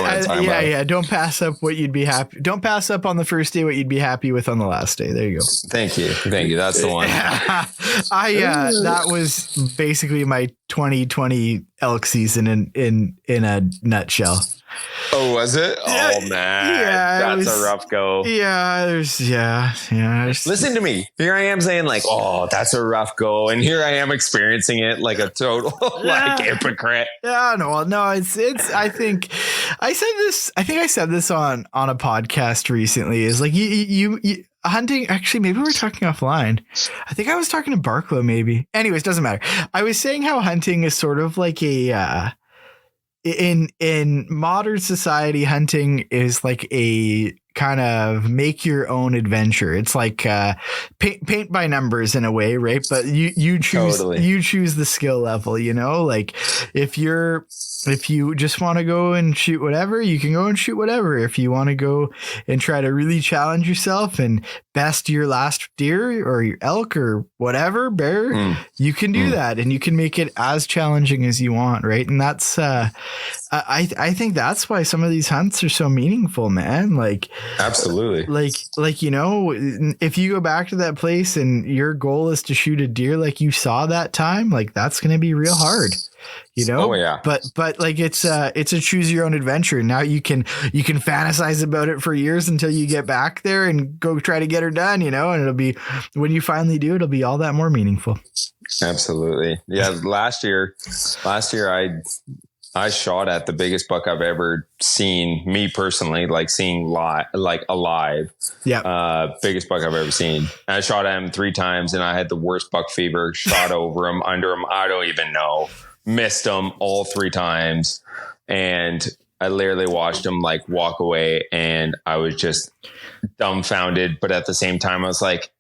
Don't pass up what you'd be happy. Don't pass up on the first day what you'd be happy with on the last day. There you go. Thank you. That's the one. That was basically my 2020 elk season in a nutshell. Oh, was it? Oh man, that's a rough go. Yeah, Listen to me. Here I am saying like, oh, that's a rough go, and here I am experiencing it like a total like hypocrite. Yeah, no, it's. I think I said this on a podcast recently. Is like you hunting. Actually, maybe we're talking offline. I think I was talking to Barklow. Maybe. Anyways, doesn't matter. I was saying how hunting is sort of like in modern society, hunting is like a kind of make your own adventure. It's like paint by numbers in a way, right? But you choose the skill level, you know, like if you just want to go and shoot whatever, you can go and shoot whatever. If you want to go and try to really challenge yourself and best your last deer or your elk or whatever, bear, you can do that, and you can make it as challenging as you want, right? And that's I think that's why some of these hunts are so meaningful, man. Like, absolutely. Like, you know, if you go back to that place and your goal is to shoot a deer like you saw that time, like that's going to be real hard, you know? Oh yeah. But like it's a choose your own adventure. Now you can fantasize about it for years until you get back there and go try to get her done, you know, and it'll be, when you finally do, it'll be all that more meaningful. Absolutely. Yeah. Last year I shot at the biggest buck I've ever seen, me personally, like seeing alive. Yeah. Biggest buck I've ever seen. I shot at him 3 times and I had the worst buck fever, shot over him, under him. I don't even know. Missed him all 3 times. And I literally watched him like walk away and I was just dumbfounded. But at the same time, I was like,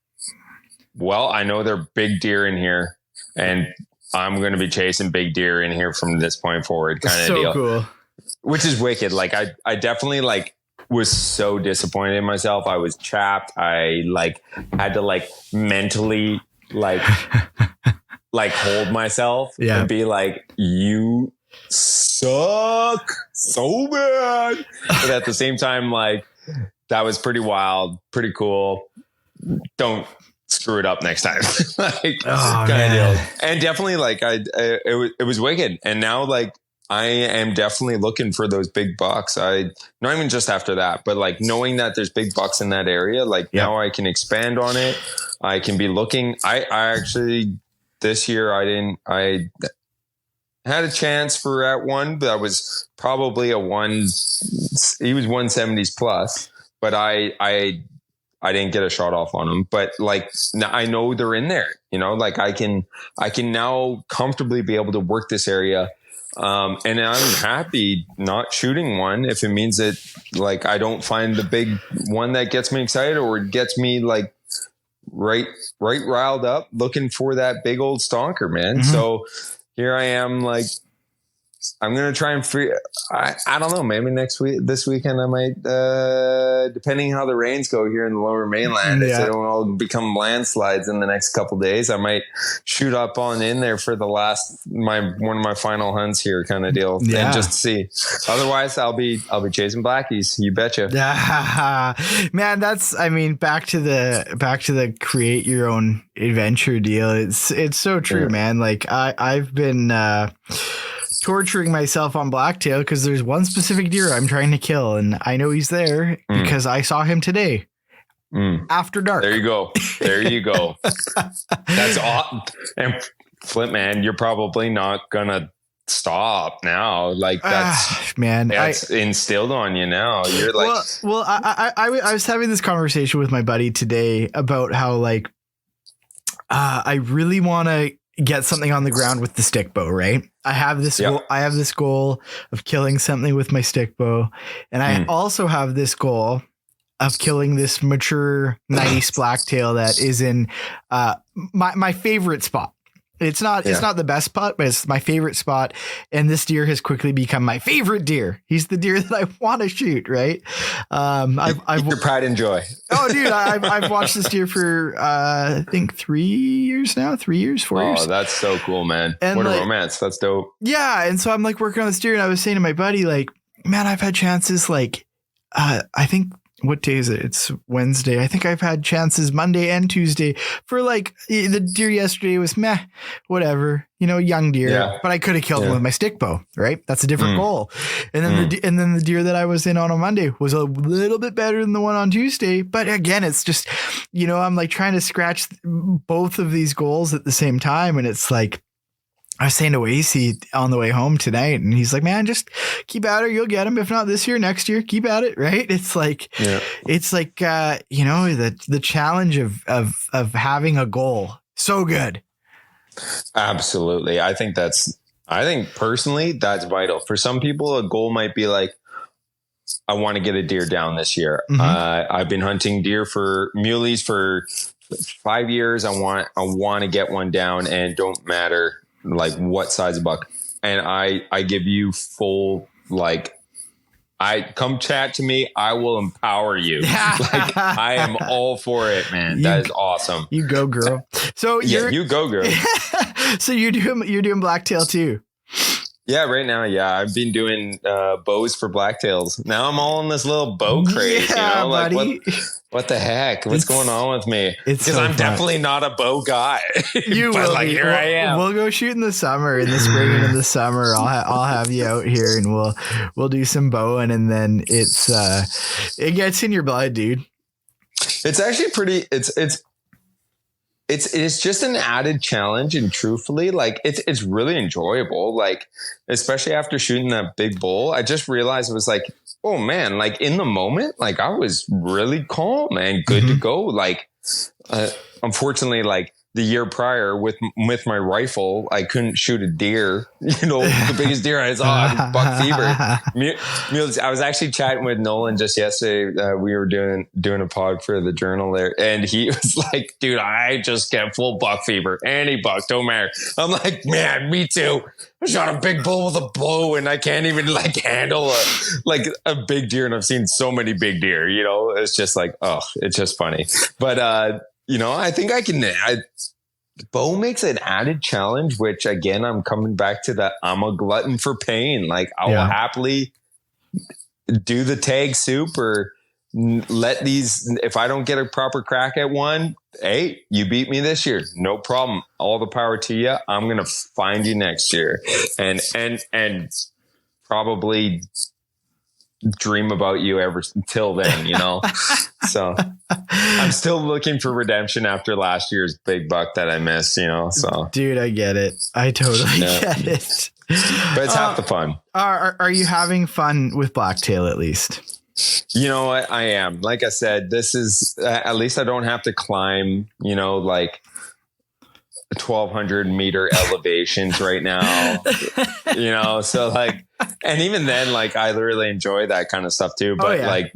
well, I know they're big deer in here and I'm going to be chasing big deer in here from this point forward, kind of deal. Cool. Which is wicked. Like I definitely like was so disappointed in myself. I was chapped. I like had to like mentally like hold myself and be like, you suck so bad. But at the same time, like that was pretty wild, pretty cool. Don't screw it up next time. Like kind of deal. And definitely like it was wicked. And now like I am definitely looking for those big bucks. Not even just after that, but like knowing that there's big bucks in that area, like now I can expand on it. I can be looking. I actually this year I had a chance for at one, but I was probably he was 170s plus, but I didn't get a shot off on them, but like I know they're in there, you know, like I can now comfortably be able to work this area. And I'm happy not shooting one if it means that like I don't find the big one that gets me excited or gets me like right riled up looking for that big old stonker, man. Mm-hmm. So here I am, like I'm going to try and I don't know, maybe this weekend I might, depending how the rains go here in the lower mainland, if they don't all become landslides in the next couple of days, I might shoot up on in there for one of my final hunts here kind of deal. Yeah. And just see. Otherwise I'll be chasing blackies. You betcha. Man, back to the create your own adventure deal. It's so true, man. Like I've been, torturing myself on blacktail because there's one specific deer I'm trying to kill and I know he's there because I saw him today after dark. There you go. That's awesome. And Flip, man, you're probably not gonna stop now. Like that's that's instilled on you now. You're like, well, I was having this conversation with my buddy today about how like I really want to get something on the ground with the stick bow, right? I have this goal. I have this goal of killing something with my stick bow. And I also have this goal of killing this mature, nice blacktail that is in my favorite spot. It's not the best spot, but it's my favorite spot. And this deer has quickly become my favorite deer. He's the deer that I want to shoot. Right. I've your pride and joy. Oh, dude, I've watched this deer for, I think 4 years. Oh, that's so cool, man. And what a romance. That's dope. Yeah. And so I'm like working on this deer and I was saying to my buddy, like, man, I've had chances like, I think, what day is it? It's Wednesday. I think I've had chances Monday and Tuesday for like the deer yesterday was meh, whatever, you know, young deer, but I could have killed him with my stick bow, right? That's a different goal. And then the deer that I was in on a Monday was a little bit better than the one on Tuesday. But again, it's just, you know, I'm like trying to scratch both of these goals at the same time. And it's like, I was saying to Wasey on the way home tonight, and he's like, man, just keep at it. You'll get him. If not this year, next year, keep at it. Right. It's like, you know, the challenge of having a goal. So good. Absolutely. I think personally, that's vital. For some people, a goal might be like, I want to get a deer down this year. I've been hunting deer for muleys for 5 years. I want to get one down, and don't matter like what size of buck. And I give you full, like, I come chat to me. I will empower you. Like, I am all for it, man. That is awesome. You go, girl. So you go, girl. So you're doing blacktail too. Yeah, right now, I've been doing bows for blacktails. Now I'm all in this little bow craze, like buddy. what the heck? What's going on with me? Because I'm definitely not a bow guy. You will be. Here I am. We'll go shoot in the summer, in the spring and in the summer. I'll have you out here, and we'll do some bowing, and then it gets in your blood, dude. It's actually pretty. It's just an added challenge, and truthfully, like it's really enjoyable. Like, especially after shooting that big bull, I just realized it was like, oh man, like in the moment, like I was really calm and good to go. Like, unfortunately, like the year prior with my rifle, I couldn't shoot a deer. The biggest deer I saw had buck fever. Mules. I was actually chatting with Nolan just yesterday. We were doing a pod for the journal there, and he was like, "Dude, I just get full buck fever. Any buck, don't matter." I'm like, "Man, me too. I shot a big bull with a bow, and I can't even like handle a big deer. And I've seen so many big deer. It's just like, oh, it's just funny, but." I think I can. Bow makes an added challenge, which again, I'm coming back to that. I'm a glutton for pain. Like, I will happily do the tag soup or let these. If I don't get a proper crack at one, hey, you beat me this year, no problem. All the power to you. I'm gonna find you next year, and probably dream about you ever until then, So I'm still looking for redemption after last year's big buck that I missed, so. Dude, I get it. I totally get it. But it's half the fun. Are you having fun with blacktail at least? You know what? I am. Like I said, this is, at least I don't have to climb, like 1,200 meter elevations right now, so like, and even then, like, I really enjoy that kind of stuff too. But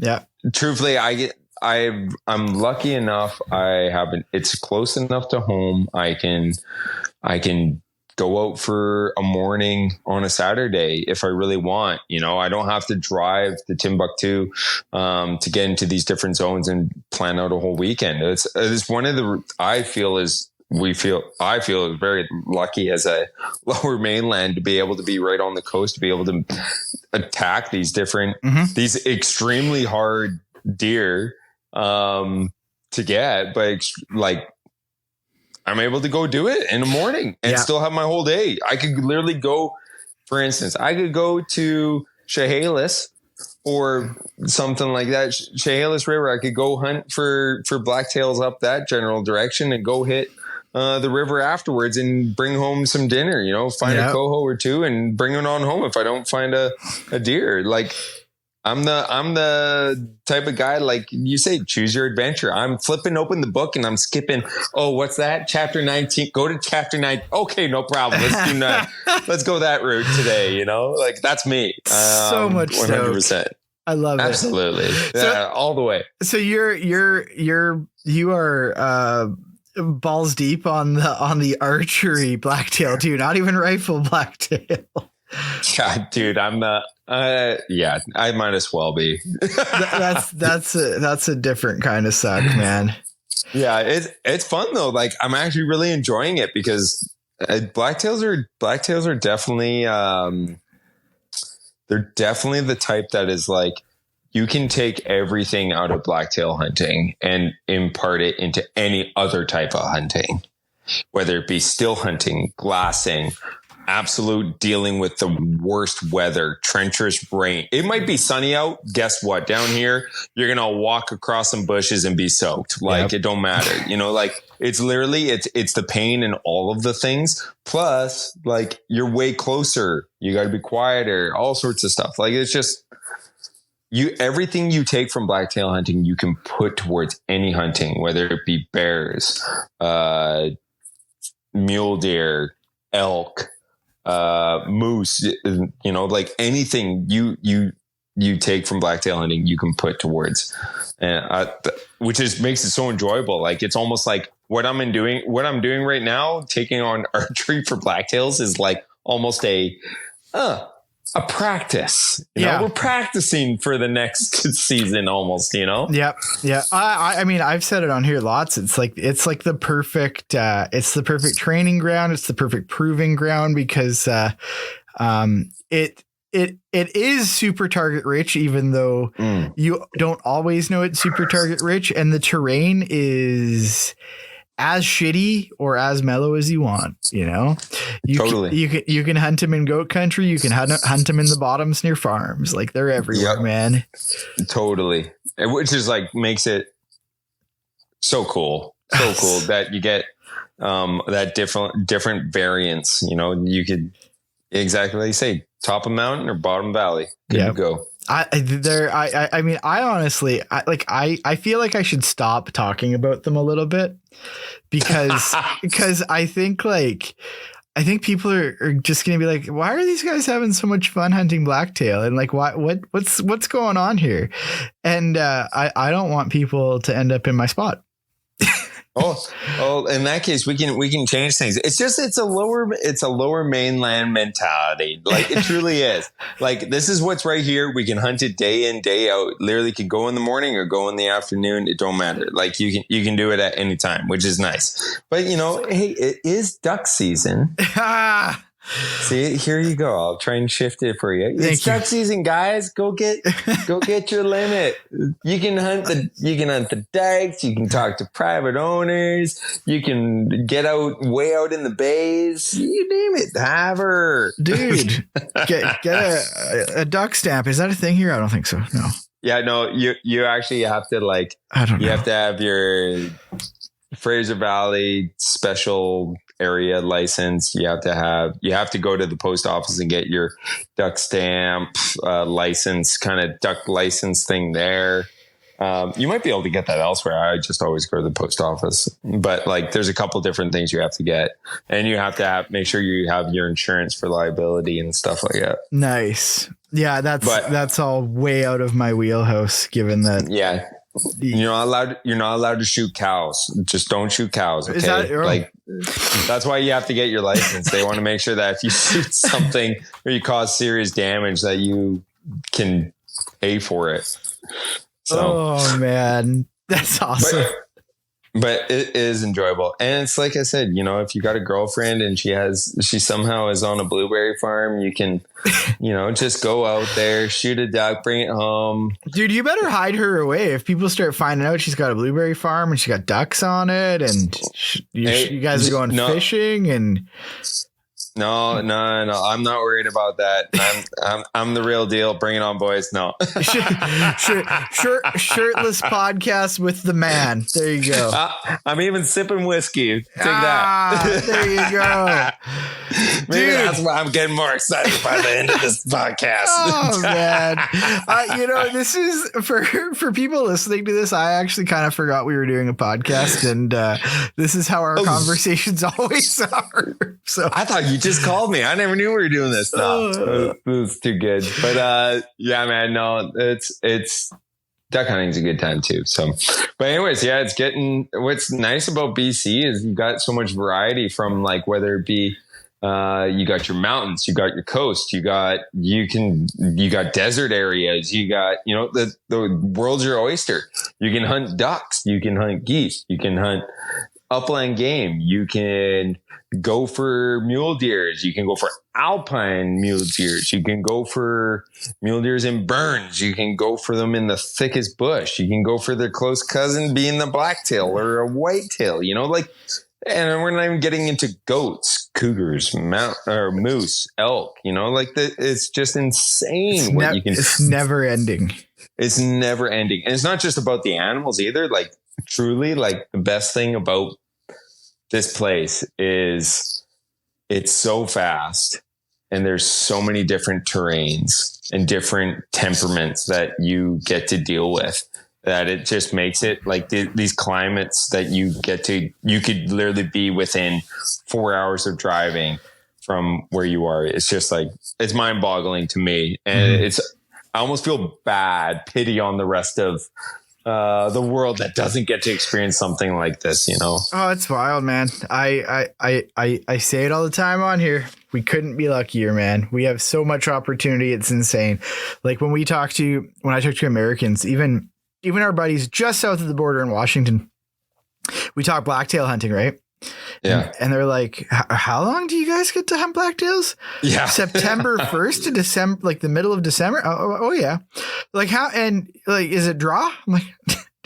truthfully, I'm lucky enough. It's close enough to home. I can go out for a morning on a Saturday if I really want. I don't have to drive to Timbuktu to get into these different zones and plan out a whole weekend. It's one of the, I feel very lucky as a lower mainland to be able to be right on the coast, to be able to attack these different, these extremely hard deer to get, but like, I'm able to go do it in the morning and still have my whole day. I could literally go, for instance, I could go to Chehalis or something like that. Chehalis River. I could go hunt for blacktails up that general direction and go hit the river afterwards and bring home some dinner, find a coho or two and bring it on home if I don't find a deer. Like, I'm the type of guy, like you say, choose your adventure. I'm flipping open the book and I'm skipping. Oh, what's that? Chapter 19. Go to chapter 9. Okay, no problem. Let's do that. Let's go that route today. Like, that's me. So much 100%. Stoke. I love it. Absolutely. So, all the way. So you are balls deep on the archery blacktail too, not even rifle blacktail. God, dude, I'm not. I might as well be. that's a different kind of suck, man. Yeah, it's fun though. Like, I'm actually really enjoying it because blacktails are definitely they're definitely the type that is like, you can take everything out of blacktail hunting and impart it into any other type of hunting, whether it be still hunting, glassing, absolute dealing with the worst weather, treacherous rain. It might be sunny out. Guess what? Down here, you're going to walk across some bushes and be soaked. Like, It don't matter. Like, it's literally, it's the pain in all of the things. Plus, like, you're way closer. You got to be quieter, all sorts of stuff. Like, it's just, everything you take from blacktail hunting, you can put towards any hunting, whether it be bears, mule deer, elk, moose, like anything. You you take from blacktail hunting, you can put towards, and which is makes it so enjoyable. Like it's almost like what I'm doing right now, taking on archery for blacktails is like almost a practice. You know, we're practicing for the next season almost, you know? Yep. Yeah. I mean, I've said it on here lots. It's like the perfect training ground. It's the perfect proving ground because, it is super target rich, even though you don't always know it's super target rich, and the terrain is as shitty or as mellow as you want. You know, you can hunt them in goat country. You can hunt them in the bottoms near farms. Like they're everywhere, man. Totally, which is like makes it so cool, that you get that different variants. You know, you could exactly like you say. Top of mountain or bottom valley. Good to go. I mean, I honestly, I feel like I should stop talking about them a little bit because I think people are just going to be like, why are these guys having so much fun hunting blacktail? And like, what's going on here? And I don't want people to end up in my spot. Oh, in that case, we can change things. It's a lower mainland mentality. Like it truly is. Like this is what's right here. We can hunt it day in, day out. Literally could go in the morning or go in the afternoon. It don't matter. Like you can do it at any time, which is nice. But you know, hey, it is duck season. See, here you go. I'll try and shift it for you. It's duck season, guys. Go get your limit. You can hunt the dikes. You can talk to private owners. You can get way out in the bays. You name it. Have her, dude. Get a duck stamp. Is that a thing here? I don't think so. No. Yeah, no. You actually have to you have to have your Fraser Valley special area license. You have to go to the post office and get your duck stamp license, kind of duck license thing there. You might be able to get that elsewhere. I just always go to the post office, but like there's a couple different things you have to get, and you have to make sure you have your insurance for liability and stuff like that. Nice. Yeah. That's all way out of my wheelhouse, given that. Yeah. You're not allowed to shoot cows. Just don't shoot cows. Okay. That's why you have to get your license. They want to make sure that if you shoot something or you cause serious damage that you can pay for it. So, oh man, that's awesome. But it is enjoyable. And it's like I said, you know, if you got a girlfriend and she somehow is on a blueberry farm, you can, you know, just go out there, shoot a duck, bring it home. Dude, you better hide her away. If people start finding out she's got a blueberry farm and she got ducks on it and you guys are going fishing and... No. I'm not worried about that. I'm the real deal. Bring it on, boys. No. Shirtless podcast with the man. There you go. I'm even sipping whiskey. Take that. There you go. Maybe that's why I'm getting more excited by the end of this podcast. Oh man. You know, this is for people listening to this. I actually kind of forgot we were doing a podcast, and this is how our conversations always are. So I thought you just called me. I never knew we were doing this stuff. It was too good. But yeah, man, no, it's duck hunting's a good time too. So, but anyways, yeah, what's nice about BC is you got so much variety from like whether it be you got your mountains, you got your coast, you got desert areas, you got, you know, the world's your oyster. You can hunt ducks, you can hunt geese, you can hunt upland game, you can go for mule deers, you can go for alpine mule deers, you can go for mule deers in burns, you can go for them in the thickest bush, you can go for their close cousin being the blacktail or a whitetail, you know, like, and we're not even getting into goats, cougars, moose, elk, you know, like it's just insane it's never ending. It's never ending. And it's not just about the animals either. Like truly, like the best thing about this place is it's so fast and there's so many different terrains and different temperaments that you get to deal with, that it just makes it like these climates that you could literally be within 4 hours of driving from where you are. It's just like, it's mind boggling to me. And almost feel bad, pity on the rest of the world that doesn't get to experience something like this, you know? Oh, it's wild, man. I say it all the time on here. We couldn't be luckier, man. We have so much opportunity. It's insane. Like when I talk to Americans, even our buddies just south of the border in Washington, we talk blacktail hunting, right? Yeah. And they're like, how long do you guys get to hunt blacktails? Yeah. September 1st to December, like the middle of December. Oh yeah. Like how, and like, is it draw? I'm like,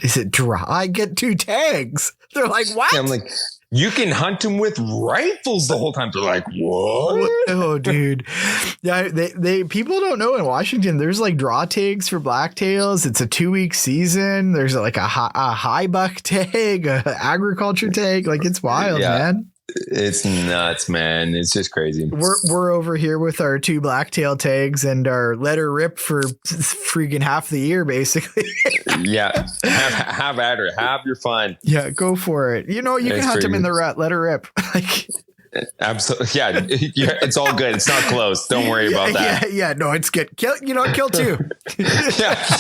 is it draw? I get 2 tags. They're like, what? I'm like, you can hunt them with rifles the whole time. They're like, what? Oh, dude. Yeah, they people don't know in Washington, there's like draw tags for blacktails. It's a 2-week season. There's like a high buck tag, a agriculture tag. Like it's wild, man. It's nuts, man. It's just crazy. We're over here with our 2 blacktail tags and our let her rip for freaking half the year, basically. Yeah. Have at her. Have your fun. Yeah, go for it. You know, you can hunt them in the rut. Let her rip. Like, absolutely. Yeah. It's all good. It's not close. Don't worry about that. Yeah. No, it's good. Kill 2. Yeah.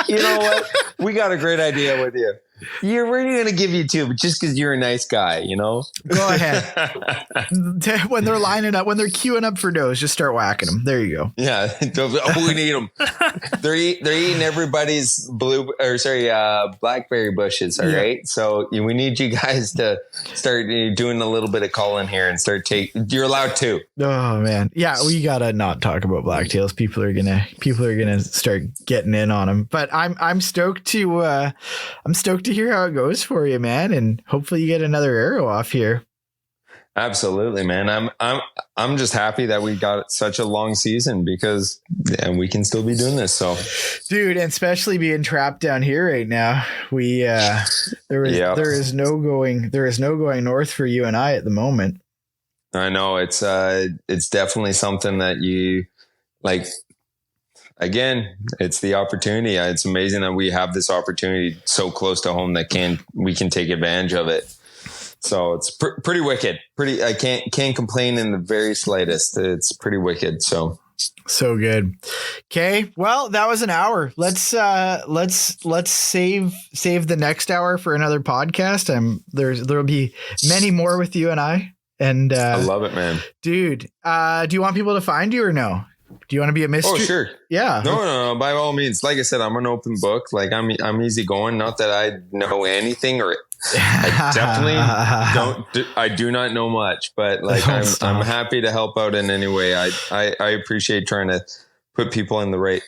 You know what? We got a great idea with you. We're going to give you 2, but just because you're a nice guy, you know? Go ahead. When they're lining up, when they're queuing up for does, just start whacking them. There you go. Yeah. We need them. They're eating everybody's blackberry bushes. All right. So we need you guys to start doing a little bit of calling here and you're allowed 2. Oh man. Yeah. We got to not talk about blacktails. People are going to start getting in on them, but I'm stoked to hear how it goes for you, man, and hopefully you get another arrow off here. Absolutely, man. I'm just happy that we got such a long season because we can still be doing this. So, dude, and especially being trapped down here right now, there is no going north for you and I at the moment. I know it's definitely something that you like. Again, it's the opportunity. It's amazing that we have this opportunity so close to home that we can take advantage of it. So it's pretty wicked. I can't complain in the very slightest. It's pretty wicked. So good. Okay. Well, that was an hour. Let's save the next hour for another podcast. There'll be many more with you and I. And I love it, man. Dude, do you want people to find you or no? Do you want to be a mystery? Oh, sure. Yeah. No. By all means. Like I said, I'm an open book. Like I'm easy going. Not that I know anything or I definitely I do not know much, but like I'm happy to help out in any way. I appreciate trying to put people in the right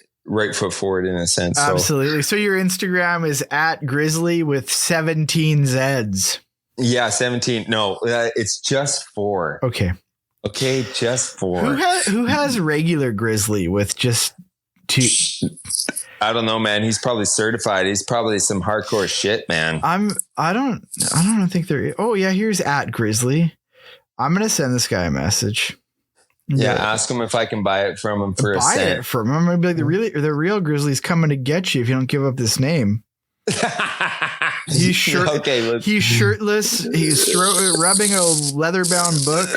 foot forward in a sense. Absolutely. So your Instagram is at Grizzzzly with 17 Zs. Yeah. 17. No, it's just 4. Okay, just 4. Who has regular Grizzly with just 2? I don't know, man. He's probably certified. He's probably some hardcore shit, man. I don't think there. Oh yeah, here's at Grizzly. I'm gonna send this guy a message. Yeah, ask him if I can buy it from him for a cent. Buy it from him. I'd be like, the real Grizzly's coming to get you if you don't give up this name. He's shirtless. He's rubbing a leather-bound book,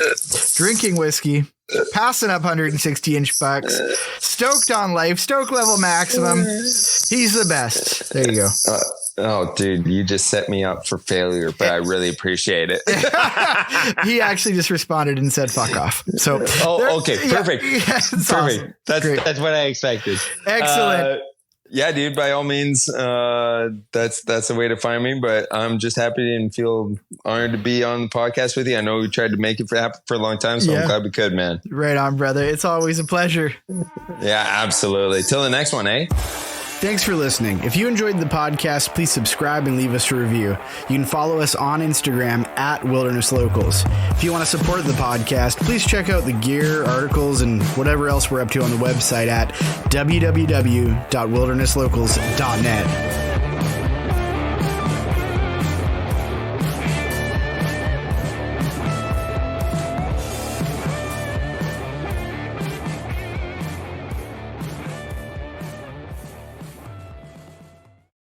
drinking whiskey, passing up 160-inch bucks, stoked on life, Stoke level maximum. He's the best. There you go. Oh, dude, you just set me up for failure, but I really appreciate it. He actually just responded and said, fuck off. So, okay. Perfect. Yeah, perfect. Awesome. That's what I expected. Excellent. Yeah, dude, by all means, that's the way to find me. But I'm just happy and feel honored to be on the podcast with you. I know we tried to make it happen for a long time, so I'm glad we could, man. Right on, brother. It's always a pleasure. Yeah, absolutely. Till the next one, eh? Thanks for listening. If you enjoyed the podcast, please subscribe and leave us a review. You can follow us on Instagram at Wilderness Locals. If you want to support the podcast, please check out the gear, articles, and whatever else we're up to on the website at www.wildernesslocals.net.